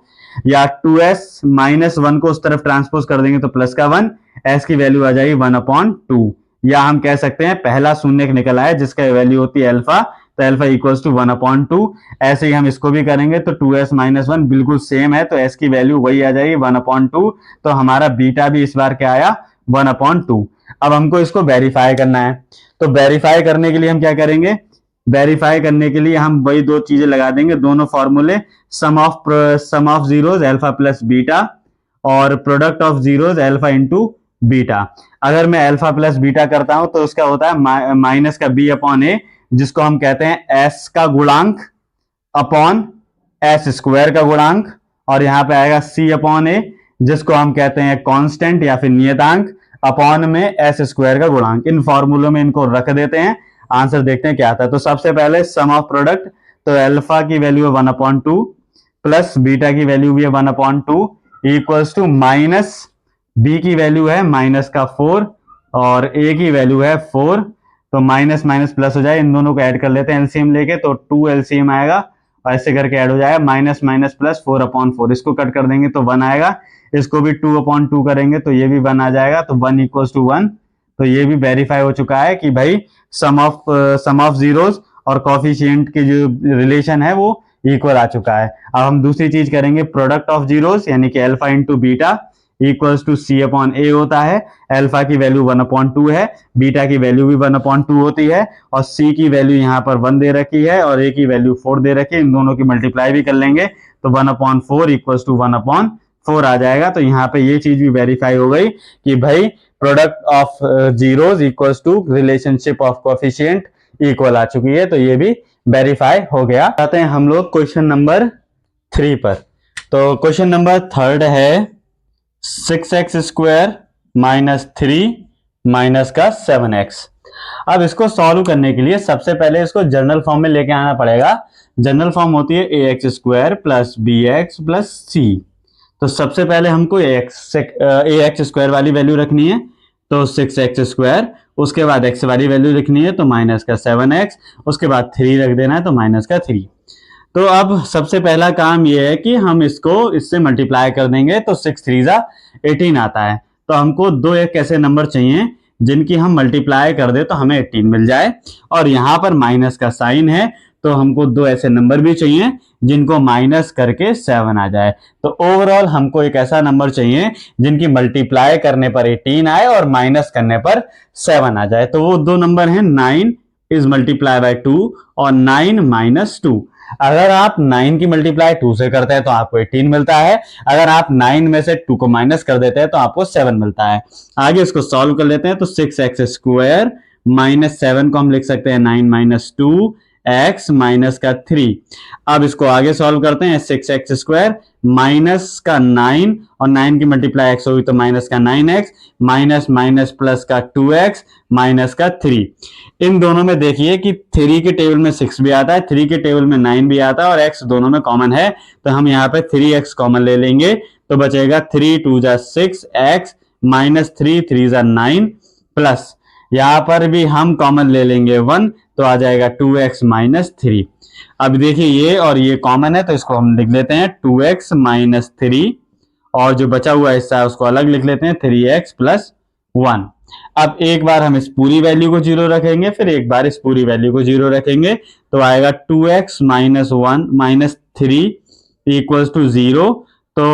या 2s माइनस 1 को उस तरफ ट्रांसपोज कर देंगे तो प्लस का 1, s की वैल्यू आ जाएगी 1/2, या हम कह सकते हैं पहला शून्य निकल आया जिसका वैल्यू होती है अल्फा, तो अल्फा इक्वल्स टू 1/2। ऐसे ही हम इसको भी करेंगे तो 2s माइनस 1 बिल्कुल सेम है, तो s की वैल्यू वही आ जाएगी 1/2। तो हमारा बीटा भी इस बार क्या आया? 1/2। अब हमको इसको वेरीफाई करना है, तो वेरीफाई करने के लिए हम क्या करेंगे? वेरीफाई करने के लिए हम वही दो चीजें लगा देंगे, दोनों फॉर्मूले, sum of zeros alpha plus beta, और product of zeros alpha into beta. अगर मैं अल्फा प्लस बीटा करता हूं तो उसका होता है माइनस का b अपॉन ए, जिसको हम कहते हैं s का गुणांक अपॉन s स्क्वायर का गुणांक, और यहां पे आएगा c अपॉन ए, जिसको हम कहते हैं कांस्टेंट या फिर नियतांक, अपॉन में s स्क्वायर का गुणांक। इन फॉर्मूलों में इनको रख देते हैं, आंसर देखते हैं क्या आता है। तो सबसे पहले सम ऑफ प्रोडक्ट, तो अल्फा की वैल्यू है 1/2 प्लस बीटा की वैल्यू भी है 1/2 इक्वल्स टू माइनस b की वैल्यू है माइनस का 4 और a की वैल्यू है 4, तो माइनस माइनस प्लस हो जाए, इन दोनों को ऐड कर लेते हैं एलसीएम लेके, तो 2 एलसीएम आएगा और ऐसे करके ऐड हो जाएगा, माइनस माइनस प्लस 4/4, इसको कट कर देंगे तो 1 आएगा, इसको भी 2/2 करेंगे तो ये भी 1 आ जाएगा, तो 1 इक्वल्स टू 1। तो ये भी वेरीफाई हो चुका है कि भाई सम ऑफ जीरोस और कॉफिशिएंट के जो रिलेशन है वो इक्वल आ चुका है। अब हम दूसरी चीज करेंगे, प्रोडक्ट ऑफ जीरोस यानी कि alpha into beta equals to c upon A होता है। अल्फा की वैल्यू 1/2 है, बीटा की वैल्यू भी 1/2 होती है, और c की वैल्यू यहाँ पर 1 दे रखी है और a की वैल्यू 4 दे रखी है, इन दोनों की मल्टीप्लाई भी कर लेंगे तो 1/4 इक्वल्स टू 1/4 आ जाएगा। तो यहाँ पे ये चीज भी वेरीफाई हो गई कि भाई product of zeros equals to relationship of coefficient equal आ चुकी है, तो ये भी वेरीफाई हो गया। आते हैं हम लोग क्वेश्चन नंबर 3 पर। तो क्वेश्चन नंबर 3 है 6x स्क्वायर माइनस 3 माइनस का 7x। अब इसको सॉल्व करने के लिए सबसे पहले इसको जनरल फॉर्म में लेके आना पड़ेगा। जनरल फॉर्म होती है ax square plus bx plus c। तो सबसे पहले हमको ax स्क्वायर वाली वैल्यू रखनी है, तो 6x स्क्वायर, उसके बाद x वाली वैल्यू रखनी है तो माइनस का 7x, उसके बाद 3 रख देना है तो माइनस का 3। तो अब सबसे पहला काम यह है कि हम इसको इससे मल्टीप्लाई कर देंगे, तो 6 3 18 आता है। तो हमको दो एक ऐसे नंबर चाहिए जिनकी हम मल्टीप्लाई कर दे तो हमें 18 मिल जाए, और यहां पर माइनस का साइन है, तो हमको दो ऐसे नंबर भी चाहिए जिनको माइनस करके 7 आ जाए। तो ओवरऑल हमको एक ऐसा नंबर चाहिए जिनकी मल्टीप्लाई करने पर 18 आए और माइनस करने पर 7 आ जाए। तो वो दो नंबर हैं 9, इज मल्टीप्लाई बाय 2 और 9 माइनस 2। अगर आप 9 की मल्टीप्लाई 2 से करते हैं तो आपको 18 मिलता है। अगर आप 9 में से 2 को माइनस कर देते हैं तो आपको 7 मिलता है। आगे इसको सॉल्व कर लेते हैं तो 6x स्क्वायर माइनस 7 को हम लिख सकते हैं 9 माइनस 2 x माइनस का 3। अब इसको आगे सॉल्व करते हैं 6x स्क्वायर माइनस का 9 और 9 की मल्टीप्लाई x होगी तो माइनस का 9x माइनस माइनस प्लस का 2x माइनस का 3। इन दोनों में देखिए कि 3 के टेबल में 6 भी आता है, 3 के टेबल में 9 भी आता है और x दोनों में कॉमन है तो हम यहाँ पे 3x कॉमन ले लेंगे तो बचेगा 3 2 जा 6 x माइनस 3 3 जा 9 प्लस यहां पर भी हम कॉमन ले लेंगे 1 तो आ जाएगा 2x माइनस 3। अब देखिए ये और ये कॉमन है तो इसको हम लिख लेते हैं 2x माइनस 3 और जो बचा हुआ हिस्सा है उसको अलग लिख लेते हैं 3x प्लस 1। अब एक बार हम इस पूरी वैल्यू को जीरो रखेंगे फिर एक बार इस पूरी वैल्यू को जीरो रखेंगे तो आएगा 2x minus 1 minus 3 equals to 0। तो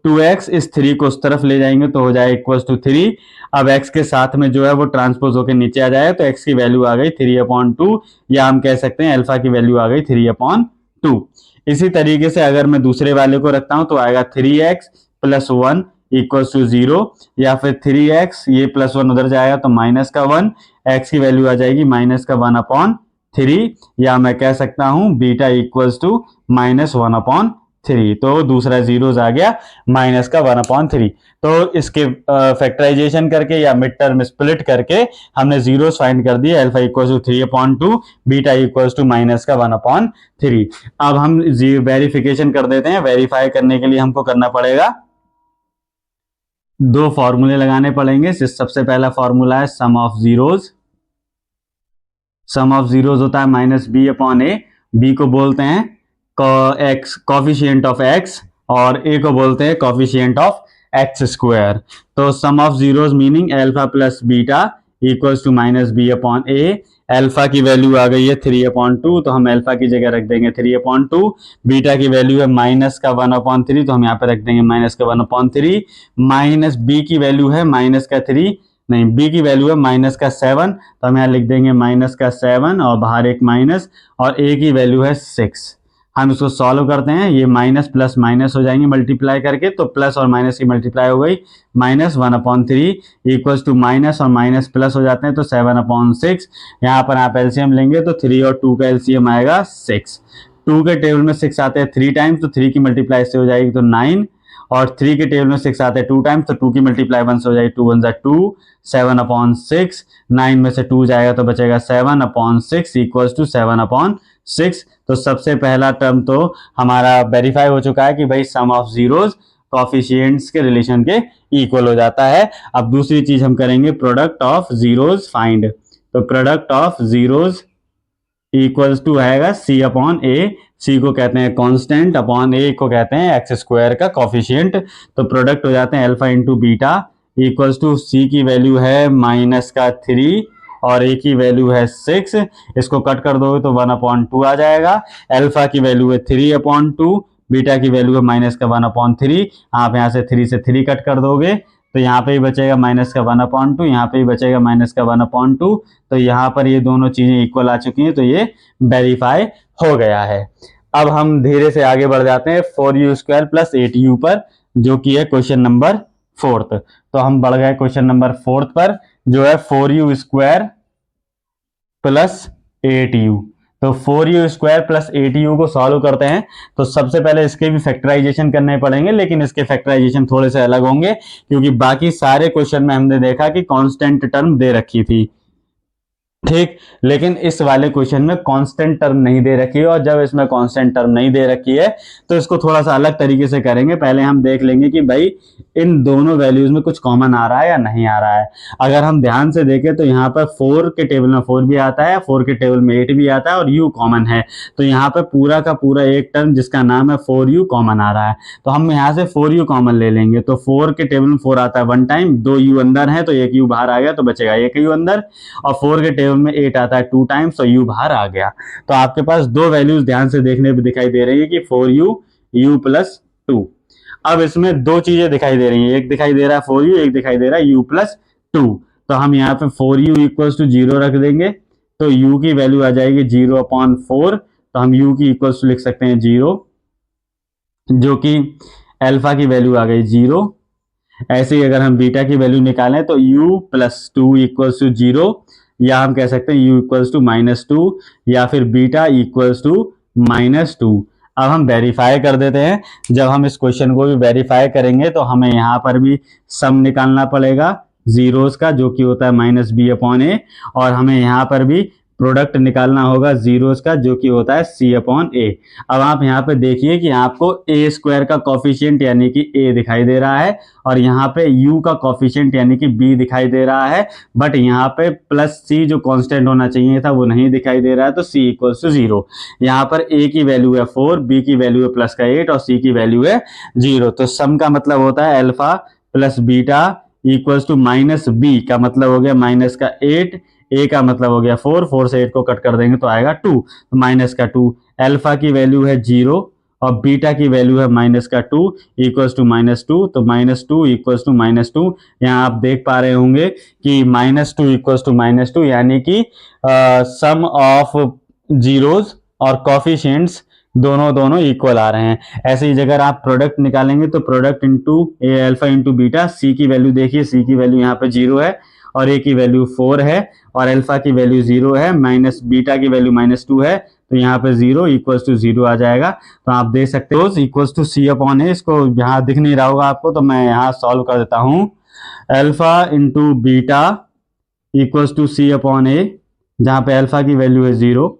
2x इस 3 को उस तरफ ले जाएंगे तो हो जाए इक्वल्स टू 3। अब x के साथ में जो है वो ट्रांसपोज होकर नीचे आ जाए तो x की वैल्यू आ गई 3/2 या हम कह सकते हैं अल्फा की वैल्यू आ गई 3/2। इसी तरीके से अगर मैं दूसरे वाले को रखता हूं तो आएगा 3x प्लस 1 इक्वल्स टू 0 या फिर 3x ये प्लस 1 उधर जाएगा तो माइनस का 1 x की वैल्यू आ जाएगी माइनस का 1/3 या मैं कह सकता हूं बीटा इक्वल्स टू माइनस 1/3। तो दूसरा जीरोस आ गया माइनस का 1/3। तो इसके फैक्टराइजेशन करके या मिड टर्म स्प्लिट करके हमने जीरोस फाइंड कर दिए alpha equals to 3/2 beta equals to minus का 1/3। अब हम वेरिफिकेशन कर देते हैं। वेरीफाई करने के लिए हमको करना पड़ेगा दो फॉर्मूले लगाने पड़ेंगे। सबसे पहला फॉर्मूला है sum of zeros. Sum of zeros होता है minus B upon A. B को बोलते हैं कॉफिशिएंट ऑफ एक्स और ए को बोलते हैं कॉफिशिएंट ऑफ एक्स स्क्वायर। तो sum of zeros meaning alpha plus beta equals to minus B upon A. Alpha की वैल्यू आ गई है 3/2 तो हम अल्फा की जगह रख देंगे 3/2। बीटा की वैल्यू है माइनस का 1/3 तो हम यहाँ पे रख देंगे माइनस का 1/3। माइनस बी की वैल्यू है माइनस का 3 नहीं बी की वैल्यू है माइनस का 7 तो हम यहाँ लिख देंगे माइनस का 7 और बाहर एक माइनस और ए की वैल्यू है 6। हम इसको सॉल्व करते हैं ये माइनस प्लस माइनस हो जाएंगे मल्टीप्लाई करके तो प्लस और माइनस की मल्टीप्लाई हो गई माइनस 1/3 इक्वल्स टू माइनस और माइनस प्लस हो जाते हैं तो 7/6। यहाँ पर आप एलसीएम लेंगे तो 3 और 2 का एलसीएम आएगा 6। 2 के टेबल में 6 आते हैं 3 टाइम्स तो 3 की मल्टीप्लाई से हो जाएगी तो 9 और 3 के टेबल में 6 आते हैं 2 टाइम्स तो 2 की मल्टीप्लाई 1 से हो जाएगी 2 1 जा 2 7/6। 9 में से 2 जाएगा तो बचेगा 7/6 इक्वल्स टू 7/6। तो सबसे पहला टर्म तो हमारा वेरीफाई हो चुका है कि भाई सम ऑफ जीरोस कोएफिशिएंट्स के रिलेशन के इक्वल हो जाता है। अब दूसरी चीज हम करेंगे प्रोडक्ट ऑफ जीरोस फाइंड। तो product of zeros equals to आएगा सी अपॉन ए। सी को कहते हैं कांस्टेंट अपॉन ए को कहते हैं एक्स स्क्वायर का कोएफिशिएंट। तो प्रोडक्ट हो जाते हैं alpha into beta equals to C की वैल्यू है माइनस का 3 और ए की वैल्यू है 6। इसको कट कर दोगे तो 1/2 आ जाएगा। अल्फा की वैल्यू है 3/2 बीटा की वैल्यू है माइनस का 1/3। आप यहाँ से 3 से 3 कट कर दोगे तो यहाँ पे ही बचेगा माइनस का 1/2 यहाँ पे ही बचेगा माइनस का 1/2। तो यहाँ पर ये दोनों चीजें इक्वल आ चुकी हैं तो ये वेरीफाई हो गया है। अब हम धीरे से आगे बढ़ जाते हैं 4u² प्लस 8u पर जो कि है क्वेश्चन नंबर 4। तो हम बढ़ गए क्वेश्चन नंबर 4 पर जो है 4u² प्लस 8u। तो 4u² प्लस 8u को सॉल्व करते हैं तो सबसे पहले इसके भी फैक्टराइजेशन करने पड़ेंगे लेकिन इसके फैक्टराइजेशन थोड़े से अलग होंगे क्योंकि बाकी सारे क्वेश्चन में हमने देखा कि कांस्टेंट टर्म दे रखी थी ठीक। लेकिन इस वाले क्वेश्चन में कांस्टेंट टर्म नहीं दे रखी है और जब इसमें कांस्टेंट टर्म नहीं दे रखी है तो इसको थोड़ा सा अलग तरीके से करेंगे। पहले हम देख लेंगे कि भाई इन दोनों वैल्यूज में कुछ कॉमन आ रहा है या नहीं आ रहा है। अगर हम ध्यान से देखें तो यहाँ पर 4 के टेबल में 4 भी आता है 4 के टेबल में 8 भी आता है और u कॉमन है तो यहाँ पर पूरा का पूरा एक टर्म जिसका नाम है 4u कॉमन आ रहा है। तो हम यहाँ से 4u कॉमन ले लेंगे तो 4 के टेबल में 4 आता है 1 टाइम 2u अंदर है तो 1u बाहर आ गया तो बचेगा 1u अंदर और 4 के टेबल में 8 आता है 2 टाइम्स तो u बाहर आ गया। तो आपके पास दो वैल्यूज ध्यान से देखने पे दिखाई दे रही है कि 4u u प्लस 2। अब इसमें दो चीजें दिखाई दे रही है एक दिखाई दे रहा है 4u एक दिखाई दे रहा है u प्लस 2। तो हम यहाँ पे 4u इक्वल्स टू 0 रख देंगे तो u की वैल्यू आ जाएगी 0/4, तो हम u की इक्वल्स टू लिख सकते हैं 0, जो कि अल्फा की वैल्यू आ गई 0। ऐसे ही अगर हम बीटा की वैल्यू निकालें तो u plus two equals to 0, या हम कह सकते हैं u इक्वल्स टू -2, या फिर बीटा इक्वल्स टू -2। अब हम वेरीफाई कर देते हैं। जब हम इस क्वेश्चन को भी वेरीफाई करेंगे तो हमें यहाँ पर भी सम निकालना पड़ेगा जीरोस का, जो कि होता है -b/a, और हमें यहाँ पर भी प्रोडक्ट निकालना होगा जीरोस का, जो कि होता है c/a। अब आप यहाँ पे देखिए कि आपको a स्क्वायर का कॉफिशिएंट यानी कि a दिखाई दे रहा है, और यहाँ पे u का कॉफिशिएंट यानी कि b दिखाई दे रहा है, बट यहाँ पे प्लस c जो कांस्टेंट होना चाहिए था वो नहीं दिखाई दे रहा है, तो c इक्वल्स टू 0। यहाँ पर a की वैल्यू है 4, b की वैल्यू है प्लस का 8 और c की वैल्यू है 0। तो सम का मतलब होता है alpha plus beta equals to -b का मतलब हो गया माइनस का 8, a का मतलब हो गया 4, 4 से 8 को कट कर देंगे तो आएगा 2, तो माइनस का 2। अल्फा की वैल्यू है 0 और बीटा की वैल्यू है माइनस का 2 इक्वल्स टू -2, तो -2 इक्वल्स टू -2। यहाँ आप देख पा रहे होंगे कि -2 इक्वल्स टू -2 यानी कि सम ऑफ जीरोस और कॉफिशिएंट्स दोनों दोनों इक्वल आ रहे हैं। ऐसे ही अगर आप प्रोडक्ट निकालेंगे तो product into alpha into beta, C की वैल्यू देखिए, सी की वैल्यू यहाँ पे 0 है और ए की वैल्यू 4 है और अल्फा की वैल्यू 0 है, माइनस बीटा की वैल्यू -2 है, तो यहाँ पे 0 इक्वल्स टू 0 आ जाएगा। तो आप देख सकते हो इक्वल्स टू c/a। इसको यहाँ दिख नहीं रहा होगा आपको, तो मैं यहाँ सॉल्व कर देता हूँ। Alpha into beta equals to c/a, जहाँ पे अल्फा की वैल्यू है 0,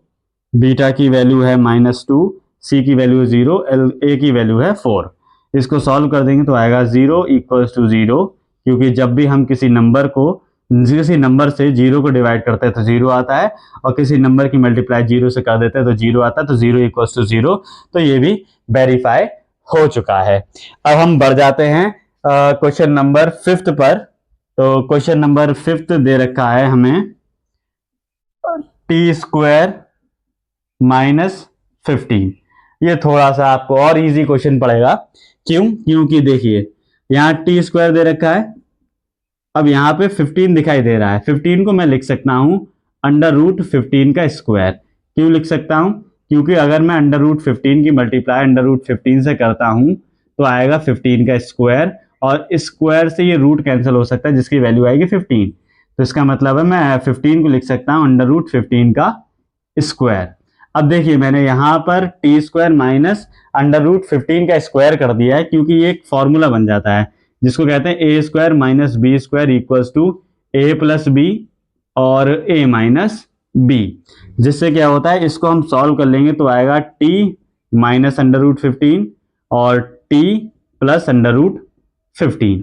बीटा की वैल्यू है -2, सी की वैल्यू 0, ए की वैल्यू है 4। इसको सॉल्व कर देंगे तो आएगा 0 इक्वल्स टू 0, क्योंकि जब भी हम किसी नंबर से 0 को डिवाइड करते हैं तो 0 आता है, और किसी नंबर की मल्टीप्लाई 0 से कर देते हैं तो 0 आता है, तो 0 इक्वल्स टू 0। तो ये भी वेरीफाई हो चुका है। अब हम बढ़ जाते हैं क्वेश्चन नंबर 5 पर। तो क्वेश्चन नंबर 5 दे रखा है हमें t² -15। ये थोड़ा सा आपको और इजी क्वेश्चन पड़ेगा। क्यों? क्योंकि देखिए यहाँ t² दे रखा है, अब यहाँ पे 15 दिखाई दे रहा है। 15 को मैं लिख सकता हूं √15 का स्क्वायर। क्यों लिख सकता हूं? क्योंकि अगर मैं √15 की मल्टीप्लाई √15 से करता हूं तो आएगा 15 का स्क्वायर, और स्क्वायर से ये रूट कैंसिल हो सकता है जिसकी वैल्यू आएगी 15। तो इसका मतलब है मैं 15 को लिख सकता हूं √15 का स्क्वायर। अब देखिए मैंने यहां पर t² माइनस √15 का स्क्वायर कर दिया है, क्योंकि ये एक फॉर्मूला बन जाता है जिसको कहते हैं a² minus b² equals to a plus B और a माइनस बी। जिससे क्या होता है, इसको हम सॉल्व कर लेंगे तो आएगा t माइनस √15 और t प्लस √15।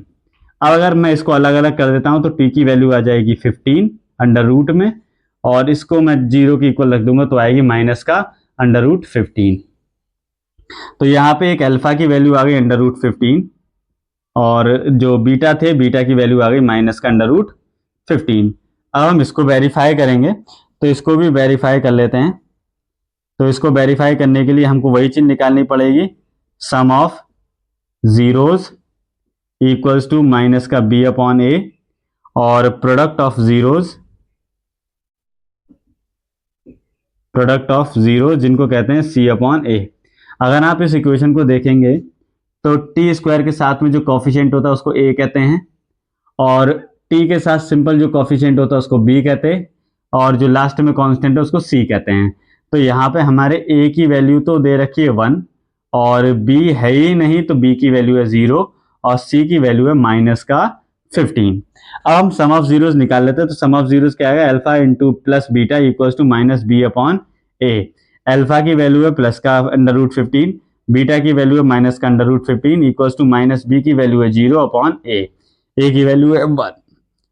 अब अगर मैं इसको अलग अलग कर देता हूं तो t की वैल्यू आ जाएगी 15 अंडर रूट में, और इसको मैं 0 की इक्वल रख दूंगा तो आएगी माइनस का √15। तो यहाँ पे एक अल्फा की वैल्यू आ गई √15, और जो बीटा थे, बीटा की वैल्यू आ गई माइनस का √15। अब हम इसको वेरीफाई करेंगे, तो इसको भी वेरीफाई कर लेते हैं। तो इसको वेरीफाई करने के लिए हमको वही चीज निकालनी पड़ेगी, sum of zeros equals to minus का b/a और प्रोडक्ट ऑफ जीरो जिनको कहते हैं c/a। अगर आप इस इक्वेशन को देखेंगे तो t² के साथ में जो कॉफिशिएंट होता है उसको a कहते हैं, और t के साथ सिंपल जो कॉफिशिएंट होता है उसको b कहते हैं, और जो लास्ट में कांस्टेंट है उसको c कहते हैं। तो यहाँ पे हमारे a की वैल्यू तो दे रखी है 1 और b है ही नहीं, तो b की वैल्यू है 0 और c की वैल्यू है माइनस का 15। अब हम सम ऑफ जीरोस निकाल लेते हैं। तो सम ऑफ जीरोस क्या है, alpha into plus beta equals to -b/a। Alpha की वैल्यू है प्लस का √15, बीटा की वैल्यू है माइनस का √15 इक्वल्स टू -b की वैल्यू है 0/a, a की वैल्यू है 1।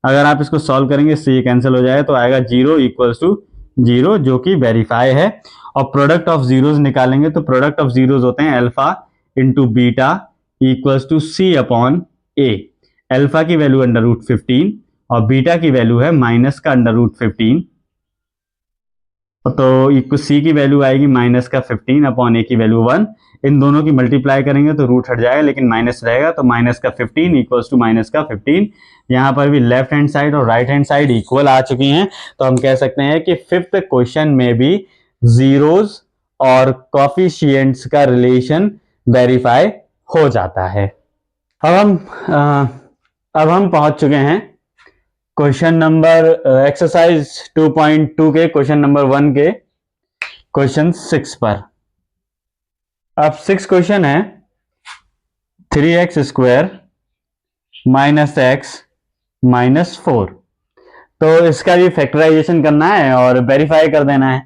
अगर आप इसको सॉल्व करेंगे इससे ये कैंसिल हो जाएगा तो आएगा 0 इक्वल्स टू 0, जो कि वेरीफाई है। और प्रोडक्ट ऑफ जीरोस निकालेंगे तो प्रोडक्ट ऑफ जीरोस होते हैं alpha into beta equals to c/a। Alpha की वैल्यू √15 और बीटा की वैल्यू है माइनस का √15, तो सी की वैल्यू आएगी माइनस का 15 अपॉन ए की वैल्यू 1। इन दोनों की मल्टीप्लाई करेंगे तो रूट हट जाएगा, लेकिन माइनस रहेगा, तो माइनस का 15 इक्वल्स टू माइनस का 15। यहाँ पर भी लेफ्ट हैंड साइड और राइट हैंड साइड इक्वल आ चुकी हैं, तो हम कह सकते हैं कि फिफ्थ क्वेश्चन में भी जीरोस और कॉफिशिएंट्स का रिलेशन वेरीफाई हो जाता है। अब हम पहुंच चुके हैं क्वेश्चन नंबर एक्सरसाइज 2.2 के क्वेश्चन नंबर 1 के क्वेश्चन 6 पर। अब 6 क्वेश्चन है 3x square minus x minus 4। तो इसका भी फैक्टराइजेशन करना है और वेरीफाई कर देना है।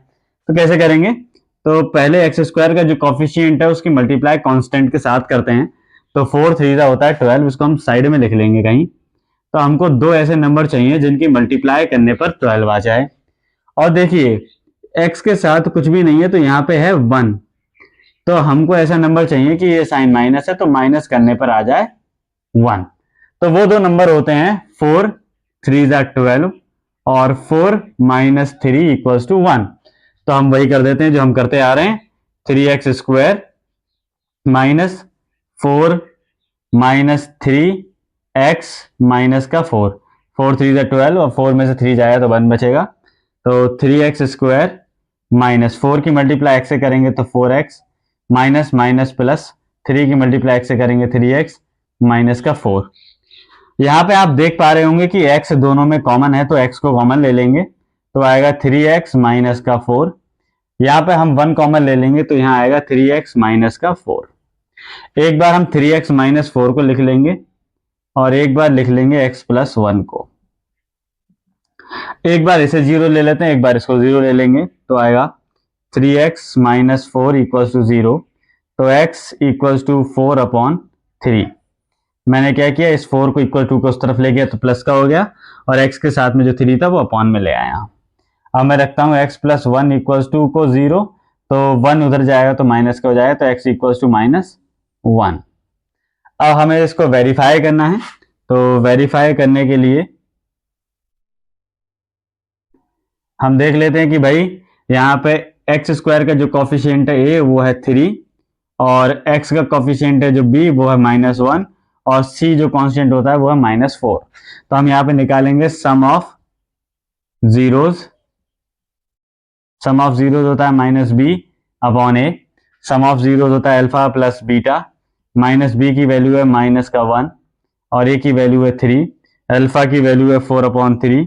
तो कैसे करेंगे? तो पहले एक्स स्क्वायर का जो कॉफिशिएंट है उसकी मल्टीप्लाई कांस्टेंट के साथ करते हैं। तो 4 3 का होता है 12, इसको हम साइड में लिख लेंगे कहीं। तो हमको दो ऐसे नंबर चाहिए जिनकी मल्टीप्लाई करने पर 12 आ जाए। और देखिए x के साथ कुछ भी नहीं है, तो यहाँ पे है 1। तो हमको ऐसा नंबर चाहिए कि ये साइन माइनस है, तो माइनस करने पर आ जाए 1। तो वो दो नंबर होते हैं 4 3 12 और 4 माइनस 3 इक्वल्स टू 1। तो हम वही कर देते हैं जो हम करते आ रहे हैं, 3x square minus 4 minus 3x minus का 4। 4 3 12 और 4 में से 3 जाएगा तो 1 बचेगा। तो 3x स्क्वायर माइनस 4 की मल्टीप्लाई x से करेंगे तो 4x माइनस माइनस प्लस 3 की मल्टीप्लाई x से करेंगे 3x माइनस का 4। यहाँ पे आप देख पा रहे होंगे कि x दोनों में कॉमन है, तो x को कॉमन ले लेंगे तो आएगा 3x माइनस का 4। यहाँ पे हम 1 कॉमन ले लेंगे तो यहाँ आएगा 3x माइनस का 4। एक बार हम 3x माइनस 4 को लिख लेंगे और एक बार लिख लेंगे x प्लस 1 को। एक बार इसे 0 ले लेते हैं, एक बार इसको 0 ले लेंगे तो आएगा 3x माइनस 4 इक्वल्स टू 0। तो x इक्वल्स टू 4 अपॉन 3। मैंने क्या किया, इस 4 को इक्वल टू को उस तरफ ले गया तो प्लस का हो गया, और x के साथ में जो 3 था वो अपॉन में ले आया। अब मैं रखता हूँ x प्लस 1 इक्वल्स टू को 0, तो 1 उधर जाएगा तो माइनस का हो जाएगा, तो x इक्वल्स टू माइनस 1। अब हमें इसको वेरीफाई करना है, तो वेरीफाई करने के लिए हम देख लेते हैं कि भाई यहाँ पे एक्स स्क्वायर का जो कॉफिशिएंट है a वो है 3, और x का कॉफिशिएंट है जो b वो है -1, और c जो कांस्टेंट होता है वो है -4। तो हम यहाँ पे निकालेंगे sum of zeros. Sum of zeros होता है minus B upon A. Sum of zeros होता है alpha plus beta. Minus B की वैल्यू है माइनस का 1 और ए की वैल्यू है 3। अल्फा की वैल्यू है 4 अपॉन 3,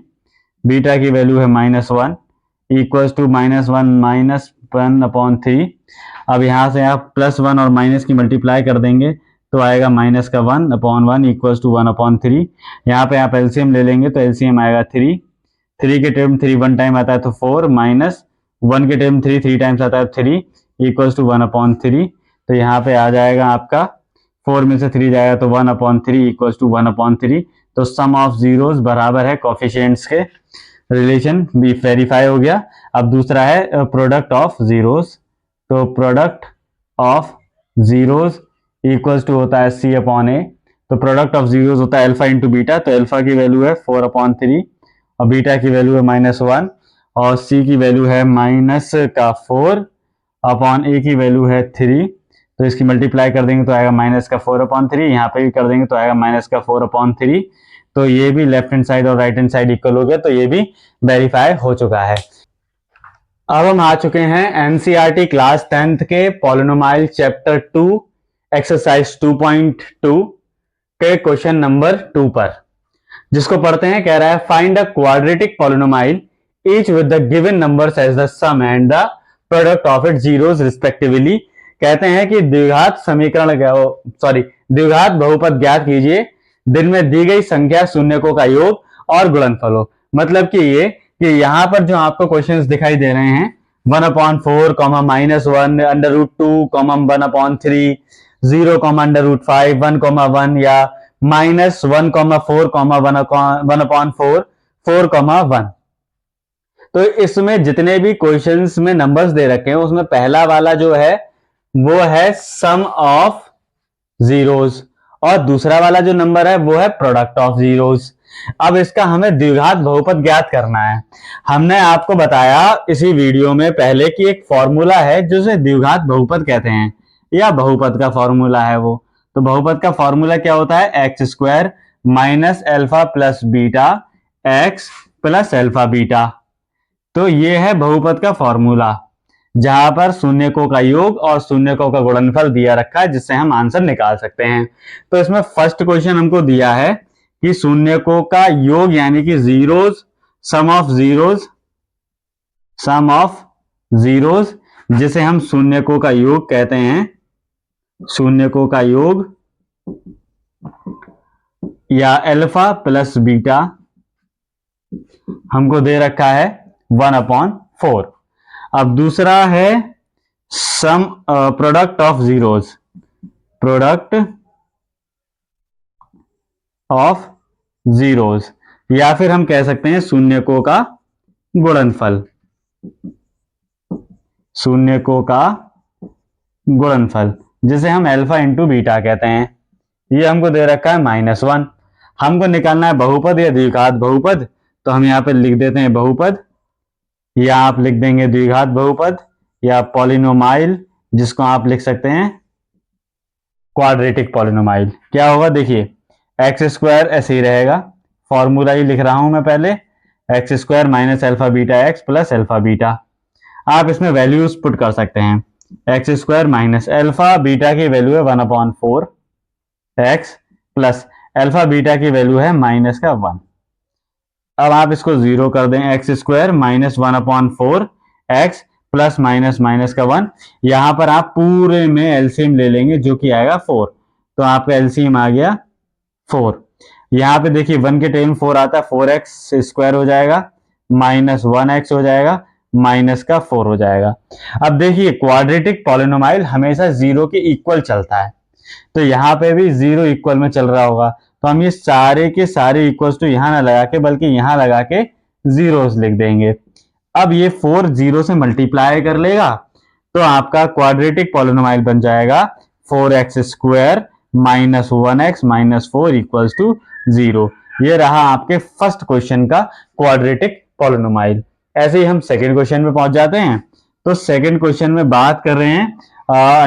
बीटा की वैल्यू है -1 इक्वल्स टू -1 अपॉन 3। अब यहाँ से आप +1 और माइनस की मल्टीप्लाई कर देंगे तो आएगा माइनस का 1 अपॉन 1 इक्वल्स टू 1 अपॉन 3। यहाँ पे आप एलसीएम ले लेंगे तो एलसीएम आएगा 3। 3 के टर्म 3 1 टाइम आता है तो 4, माइनस 1 के टर्म 3 3 टाइम्स आता है 3 इक्वल्स टू 1 अपॉन 3। तो यहाँ पे आ जाएगा आपका 4 में से 3 जाएगा तो 1 अपॉन 3 इक्वल्स टू 1 अपॉन 3। तो सम ऑफ जीरोस बराबर है कॉफिशिएंट्स के, रिलेशन भी वेरीफाई हो गया। अब दूसरा है प्रोडक्ट ऑफ जीरोस। तो product of zeros equals to होता है सी अपॉन ए। तो प्रोडक्ट ऑफ जीरोस होता है अल्फा इंटू बीटा। तो अल्फा की वैल्यू है 4 अपॉन 3 और बीटा की वैल्यू है -1 और सी की वैल्यू है माइनस का 4 अपॉन ए की वैल्यू है 3। तो इसकी मल्टीप्लाई कर देंगे तो आएगा माइनस का 4 अपॉन 3। यहाँ पे भी कर देंगे तो आएगा माइनस का 4 अपॉन 3। तो ये भी लेफ्ट हैंड साइड और राइट हैंड साइड इक्वल हो गया, तो ये भी वेरीफाई हो चुका है। अब हम आ चुके हैं एनसीईआरटी क्लास 10th के पॉलिनोमाइल चैप्टर 2 एक्सरसाइज 2.2 के क्वेश्चन नंबर 2 पर, जिसको पढ़ते हैं। कह रहा है find a quadratic polynomial each with the given numbers as the sum and the product of its zeros respectively. कहते हैं कि द्विघात समीकरण द्विघात बहुपद ज्ञात कीजिए जिनमें दी गई संख्या शून्यकों का योग और गुणनफल हो। मतलब कि ये कि यहाँ पर जो आपको क्वेश्चंस दिखाई दे रहे हैं 1/4, -1, √2, 1/3, 0, √5, 1,1 या -1, 4, 1/4, 4,1। तो इसमें जितने भी क्वेश्चंस में नंबर्स दे रखे हैं उसमें पहला वाला जो है वो है सम ऑफ जीरोस और दूसरा वाला जो नंबर है वो है प्रोडक्ट ऑफ जीरोस। अब इसका हमें द्विघात बहुपद ज्ञात करना है। हमने आपको बताया इसी वीडियो में पहले कि एक फॉर्मूला है जिसे द्विघात बहुपद कहते हैं, या बहुपद का फॉर्मूला है वो। तो बहुपद का फॉर्मूला क्या होता है? X square minus alpha plus beta X plus alpha beta. तो ये है बहुपद का फॉर्मूला, जहां पर शून्यकों का योग और शून्यकों का गुणनफल दिया रखा है, जिससे हम आंसर निकाल सकते हैं। तो इसमें फर्स्ट क्वेश्चन हमको दिया है कि शून्यकों का योग यानी कि जीरोज, सम ऑफ जीरोज जिसे हम शून्यकों का योग कहते हैं, शून्यकों का योग या अल्फा प्लस बीटा हमको दे रखा है 1/4। अब दूसरा है sum product of zeros, product of zeros, या फिर हम कह सकते हैं शून्यकों का गुणनफल, शून्यकों का गुणनफल जिसे हम अल्फा इंटू बीटा कहते हैं। ये हमको दे रखा है -1। हमको निकालना है बहुपद या द्विघात बहुपद, तो हम यहां पे लिख देते हैं बहुपद, या आप लिख देंगे द्विघात बहुपद या पॉलिनोमाइल, जिसको आप लिख सकते हैं क्वाड्रेटिक पॉलिनोमाइल। क्या होगा देखिए, एक्स स्क्वायर ऐसे ही रहेगा, फॉर्मूला ही लिख रहा हूं मैं पहले, x square minus alpha beta X plus alpha beta. आप इसमें वैल्यूज पुट कर सकते हैं। X square minus alpha beta की वैल्यू है 1/4 एक्स प्लस एल्फा बीटा की वैल्यू है -1। अब आप इसको जीरो कर दें, x square minus 1/4 x plus -1। यहां पर आप पूरे में एलसीएम ले लेंगे जो कि आएगा 4, तो आपका एलसीएम आ गया 4। यहां पे देखिए 1 के टेबल 4 आता है, 4x स्क्वायर हो जाएगा, -1x हो जाएगा, -4 हो जाएगा। अब देखिए क्वाड्रेटिक पॉलिनोमाइल हमेशा जीरो के इक्वल चलता है, तो यहाँ पे भी जीरो इक्वल में चल रहा होगा, तो हम ये सारे के सारे इक्वल्स टू यहां ना लगा के बल्कि यहां लगा के जीरोस लिख देंगे। अब ये 4 जीरो से मल्टीप्लाई कर लेगा, तो आपका क्वाड्रेटिक पॉलिनोमाइल बन जाएगा 4x square -1x -4 equals to 0। ये रहा आपके फर्स्ट क्वेश्चन का क्वाड्रेटिक पॉलिनोमाइल। ऐसे ही हम सेकेंड क्वेश्चन पे पहुंच जाते हैं। तो सेकेंड क्वेश्चन में बात कर रहे हैं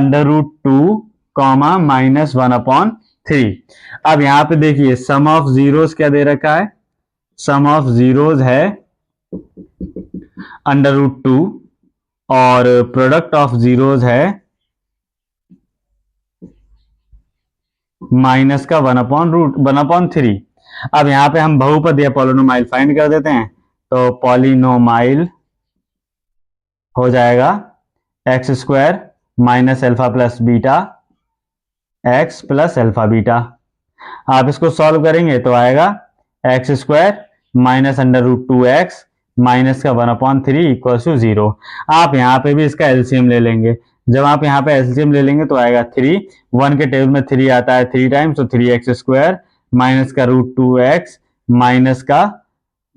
√2, -1/3। अब यहां पे देखिए सम ऑफ जीरोस क्या दे रखा है, सम ऑफ जीरोस है √2 और प्रोडक्ट ऑफ जीरोस है -1/3। अब यहां पे हम बहुपद या पॉलिनोमाइल फाइंड कर देते हैं, तो पॉलिनोमाइल हो जाएगा X square minus alpha plus beta X plus alpha beta. आप इसको सॉल्व करेंगे तो आएगा x square minus √2x minus का 1/3 इक्वल टू 0। आप यहाँ पे भी इसका एलसीएम ले लेंगे। जब आप यहाँ पे एलसीएम ले लेंगे तो आएगा 3, 1 के टेबल में 3 आता है 3 टाइम्स, तो 3x स्क्वायर माइनस का √2x माइनस का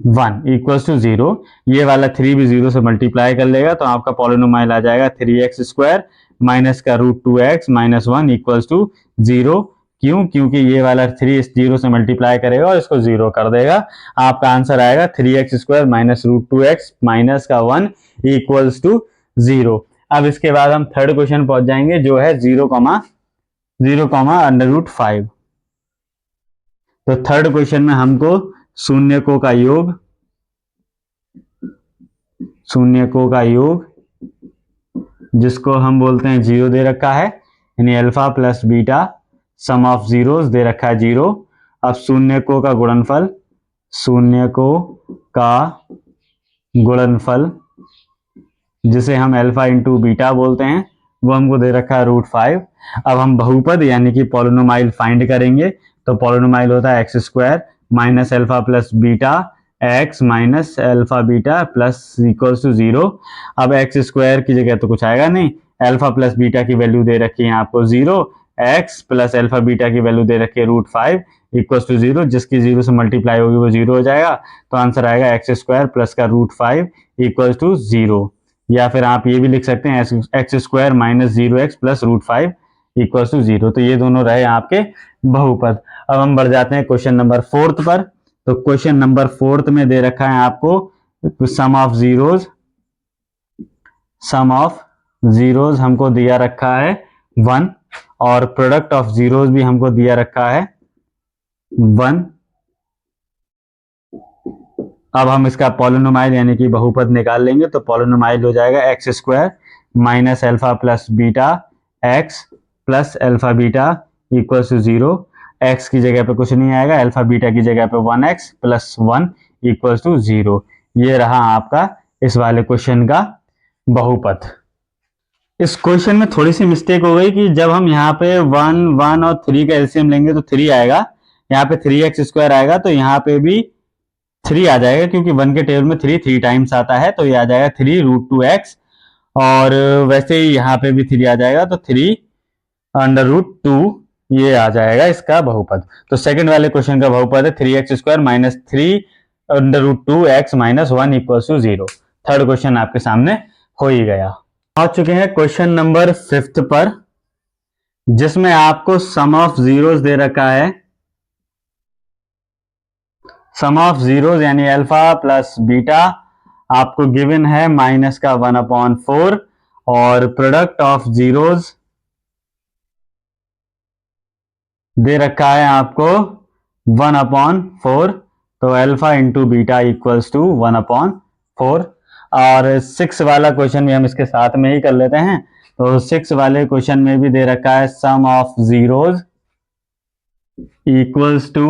1 इक्वल्स टू 0। ये वाला 3 भी 0 से मल्टीप्लाई कर लेगा, तो आपका पॉलिनोमाइल आ जाएगा 3x स्क्वायर माइनस का √2x माइनस 1 इक्वल्स टू 0। क्यों? क्योंकि ये वाला 3 इस 0 से मल्टीप्लाई करेगा और इसको 0 कर देगा। आपका आंसर आएगा 3x square minus √2x minus का 1 इक्वल्स टू 0। अब इसके बाद हम थर्ड क्वेश्चन पहुंच जाएंगे, जो है 0,0,5। तो थर्ड क्वेश्चन में हमको शून्यकों का योग, शून्यकों का योग जिसको हम बोलते हैं 0 दे रखा है, यानी alpha plus beta sum of zeros दे रखा है 0। अब शून्यकों का गुणनफल, शून्यकों का गुणनफल जिसे हम अल्फा इंटू बीटा बोलते हैं, वो हमको दे रखा है √5। अब हम बहुपद यानी कि पॉलिनोमाइल फाइंड करेंगे, तो पॉलिनोमाइल होता है X square minus alpha plus beta X minus alpha beta plus equals to 0। अब एक्स स्क्वायर की जगह तो कुछ आएगा नहीं, एल्फा प्लस बीटा की वैल्यू दे रखी है आपको 0, एक्स प्लस एल्फा बीटा की वैल्यू दे रखी है √5 इक्वल्स टू 0, जिसकी 0 से मल्टीप्लाई होगी वो 0 हो जाएगा, तो आंसर आएगा एक्स स्क्वायर प्लस का √5 इक्वल्स टू 0। या फिर आप ये भी लिख सकते हैं X square minus 0x plus √5 equal to 0। तो ये दोनों रहे आपके बहुपद। अब हम बढ़ जाते हैं क्वेश्चन नंबर 4 पर। तो क्वेश्चन नंबर 4 में दे रखा है आपको सम ऑफ जीरोज हमको दिया रखा है 1 और प्रोडक्ट ऑफ जीरोज भी हमको दिया रखा है 1। अब हम इसका पॉलिनोमाइल यानी कि बहुपद निकाल लेंगे तो पॉलिनोमाइल हो जाएगा X square minus alpha plus beta X plus alpha beta equal to 0। X की जगह पे कुछ नहीं आएगा, अल्फा बीटा की जगह पे 1x प्लस 1 इक्वल टू 0। ये रहा आपका इस वाले क्वेश्चन का बहुपद। इस क्वेश्चन में थोड़ी सी मिस्टेक हो गई कि जब हम यहाँ पे 1 1 और 3 का एलसीएम लेंगे तो 3 आएगा, यहाँ पे 3x स्क्वायर आएगा तो यहाँ पे भी 3 आ जाएगा क्योंकि 1 के टेबल में 3 टाइम्स आता है तो ये आ जाएगा 3√2x। और वैसे ही यहाँ पे भी 3 आ जाएगा तो 3√2 ये आ जाएगा इसका बहुपद। तो सेकंड वाले क्वेश्चन का बहुपद है 3x square minus 3√2x minus 1 equal to 0। Third question आपके सामने हो ही गया। आ चुके हैं क्वेश्चन नंबर 5 पर, जिसमें आपको सम ऑफ जीरोस दे रखा है। सम ऑफ जीरोस यानी अल्फा प्लस बीटा आपको गिवन है माइनस का 1/4 और प्रोडक्ट ऑफ जीरोस दे रखा है आपको 1/4। तो alpha into beta equals to 1/4। और 6 वाला क्वेश्चन भी हम इसके साथ में ही कर लेते हैं। तो 6 वाले क्वेश्चन में भी दे रखा है sum of zeros equals to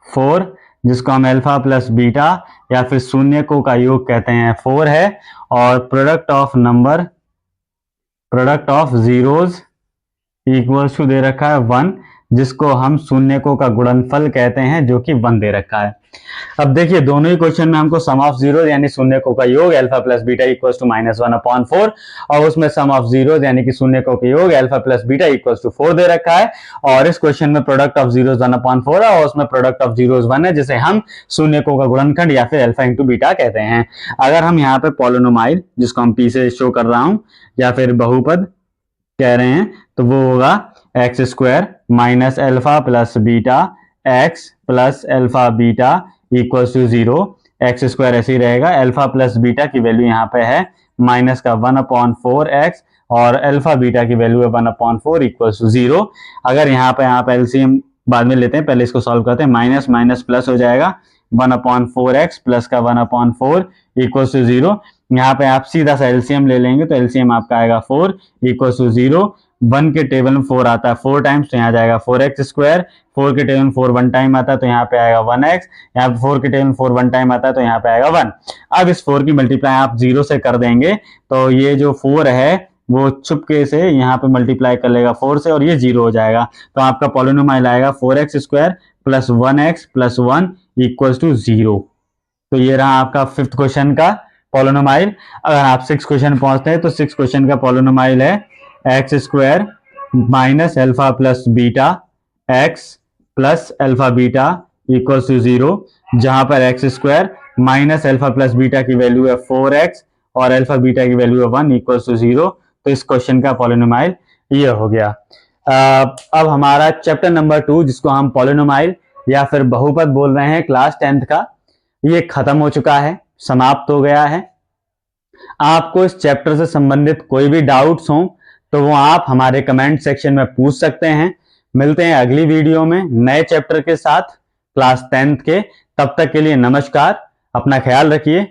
4, जिसको हम अल्फा प्लस बीटा या फिर शून्यकों का योग कहते हैं 4 है। और product of zeros equals to दे रखा है 1, जिसको हम शून्यकों का गुणनफल कहते हैं जो कि 1 दे रखा है। अब देखिए दोनों ही क्वेश्चन में हमको सम ऑफ जीरो यानी शून्यकों का योग alpha plus beta equals to minus 1/4 और उसमें सम ऑफ जीरो यानी कि शून्यकों के योग alpha plus beta equals to 4 दे रखा है। और इस क्वेश्चन में प्रोडक्ट ऑफ जीरो 1/4 है और उसमें प्रोडक्ट ऑफ जीरो 1 है, जिसे हम शून्यकों का गुणनखंड या फिर अल्फा इंटू बीटा कहते हैं। अगर हम यहाँ पे पॉलिनोमाइल, जिसको हम पी से शो कर रहा हूं, या फिर बहुपद कह रहे हैं, तो वो होगा X square minus alpha plus beta X plus alpha beta equal to 0। X square ऐसे ही रहेगा, एल्फा प्लस बीटा की वैल्यू यहाँ पे है माइनस का 1/4x और एल्फा बीटा की वैल्यू है 1/4 इक्वल टू 0। अगर यहाँ पे आप एलसीएम बाद में लेते हैं, पहले इसको सॉल्व करते हैं। माइनस माइनस प्लस हो जाएगा 1/4x प्लस का 1/4 इक्वल टू 0। यहाँ पे आप सीधा सा एलसीएम ले लेंगे तो एलसीएम आपका आएगा 4 इक्वल टू 0। 1 के टेबल में 4 आता है 4 टाइम्स तो यहाँ जाएगा 4x स्क्वायर। 4 के टेबल में 4 1 टाइम आता है तो यहाँ पे आएगा 1x। यहाँ पे 4 के टेबल में 4 1 टाइम आता है तो यहाँ पे आएगा 1। अब इस 4 की मल्टीप्लाई आप 0 से कर देंगे तो ये जो 4 है वो चुपके से यहाँ पे मल्टीप्लाई कर लेगा 4 से और ये 0 हो जाएगा। तो आपका पॉलिनोमाइल आएगा 4x square plus 1x plus 1 equals to 0। तो ये रहा आपका 5th क्वेश्चन का पॉलिनोमाइल। अगर आप 6 क्वेश्चन पहुंचते हैं तो 6 क्वेश्चन का पॉलिनोमाइल है X square minus alpha plus beta X plus alpha beta equals to 0, जहां पर X square minus alpha plus beta की वैल्यू है 4x और एल्फा बीटा की वैल्यू है 1 इक्वल्स टू 0। तो इस क्वेश्चन का पॉलिनोमाइल ये हो गया। अब हमारा चैप्टर नंबर 2, जिसको हम पॉलिनोमाइल या फिर बहुपद बोल रहे हैं क्लास 10th का, ये खत्म हो चुका है, समाप्त हो गया है। आपको इस चैप्टर से संबंधित कोई भी डाउट्स हो तो वो आप हमारे कमेंट सेक्शन में पूछ सकते हैं। मिलते हैं अगली वीडियो में नए चैप्टर के साथ क्लास 10th के। तब तक के लिए नमस्कार, अपना ख्याल रखिए।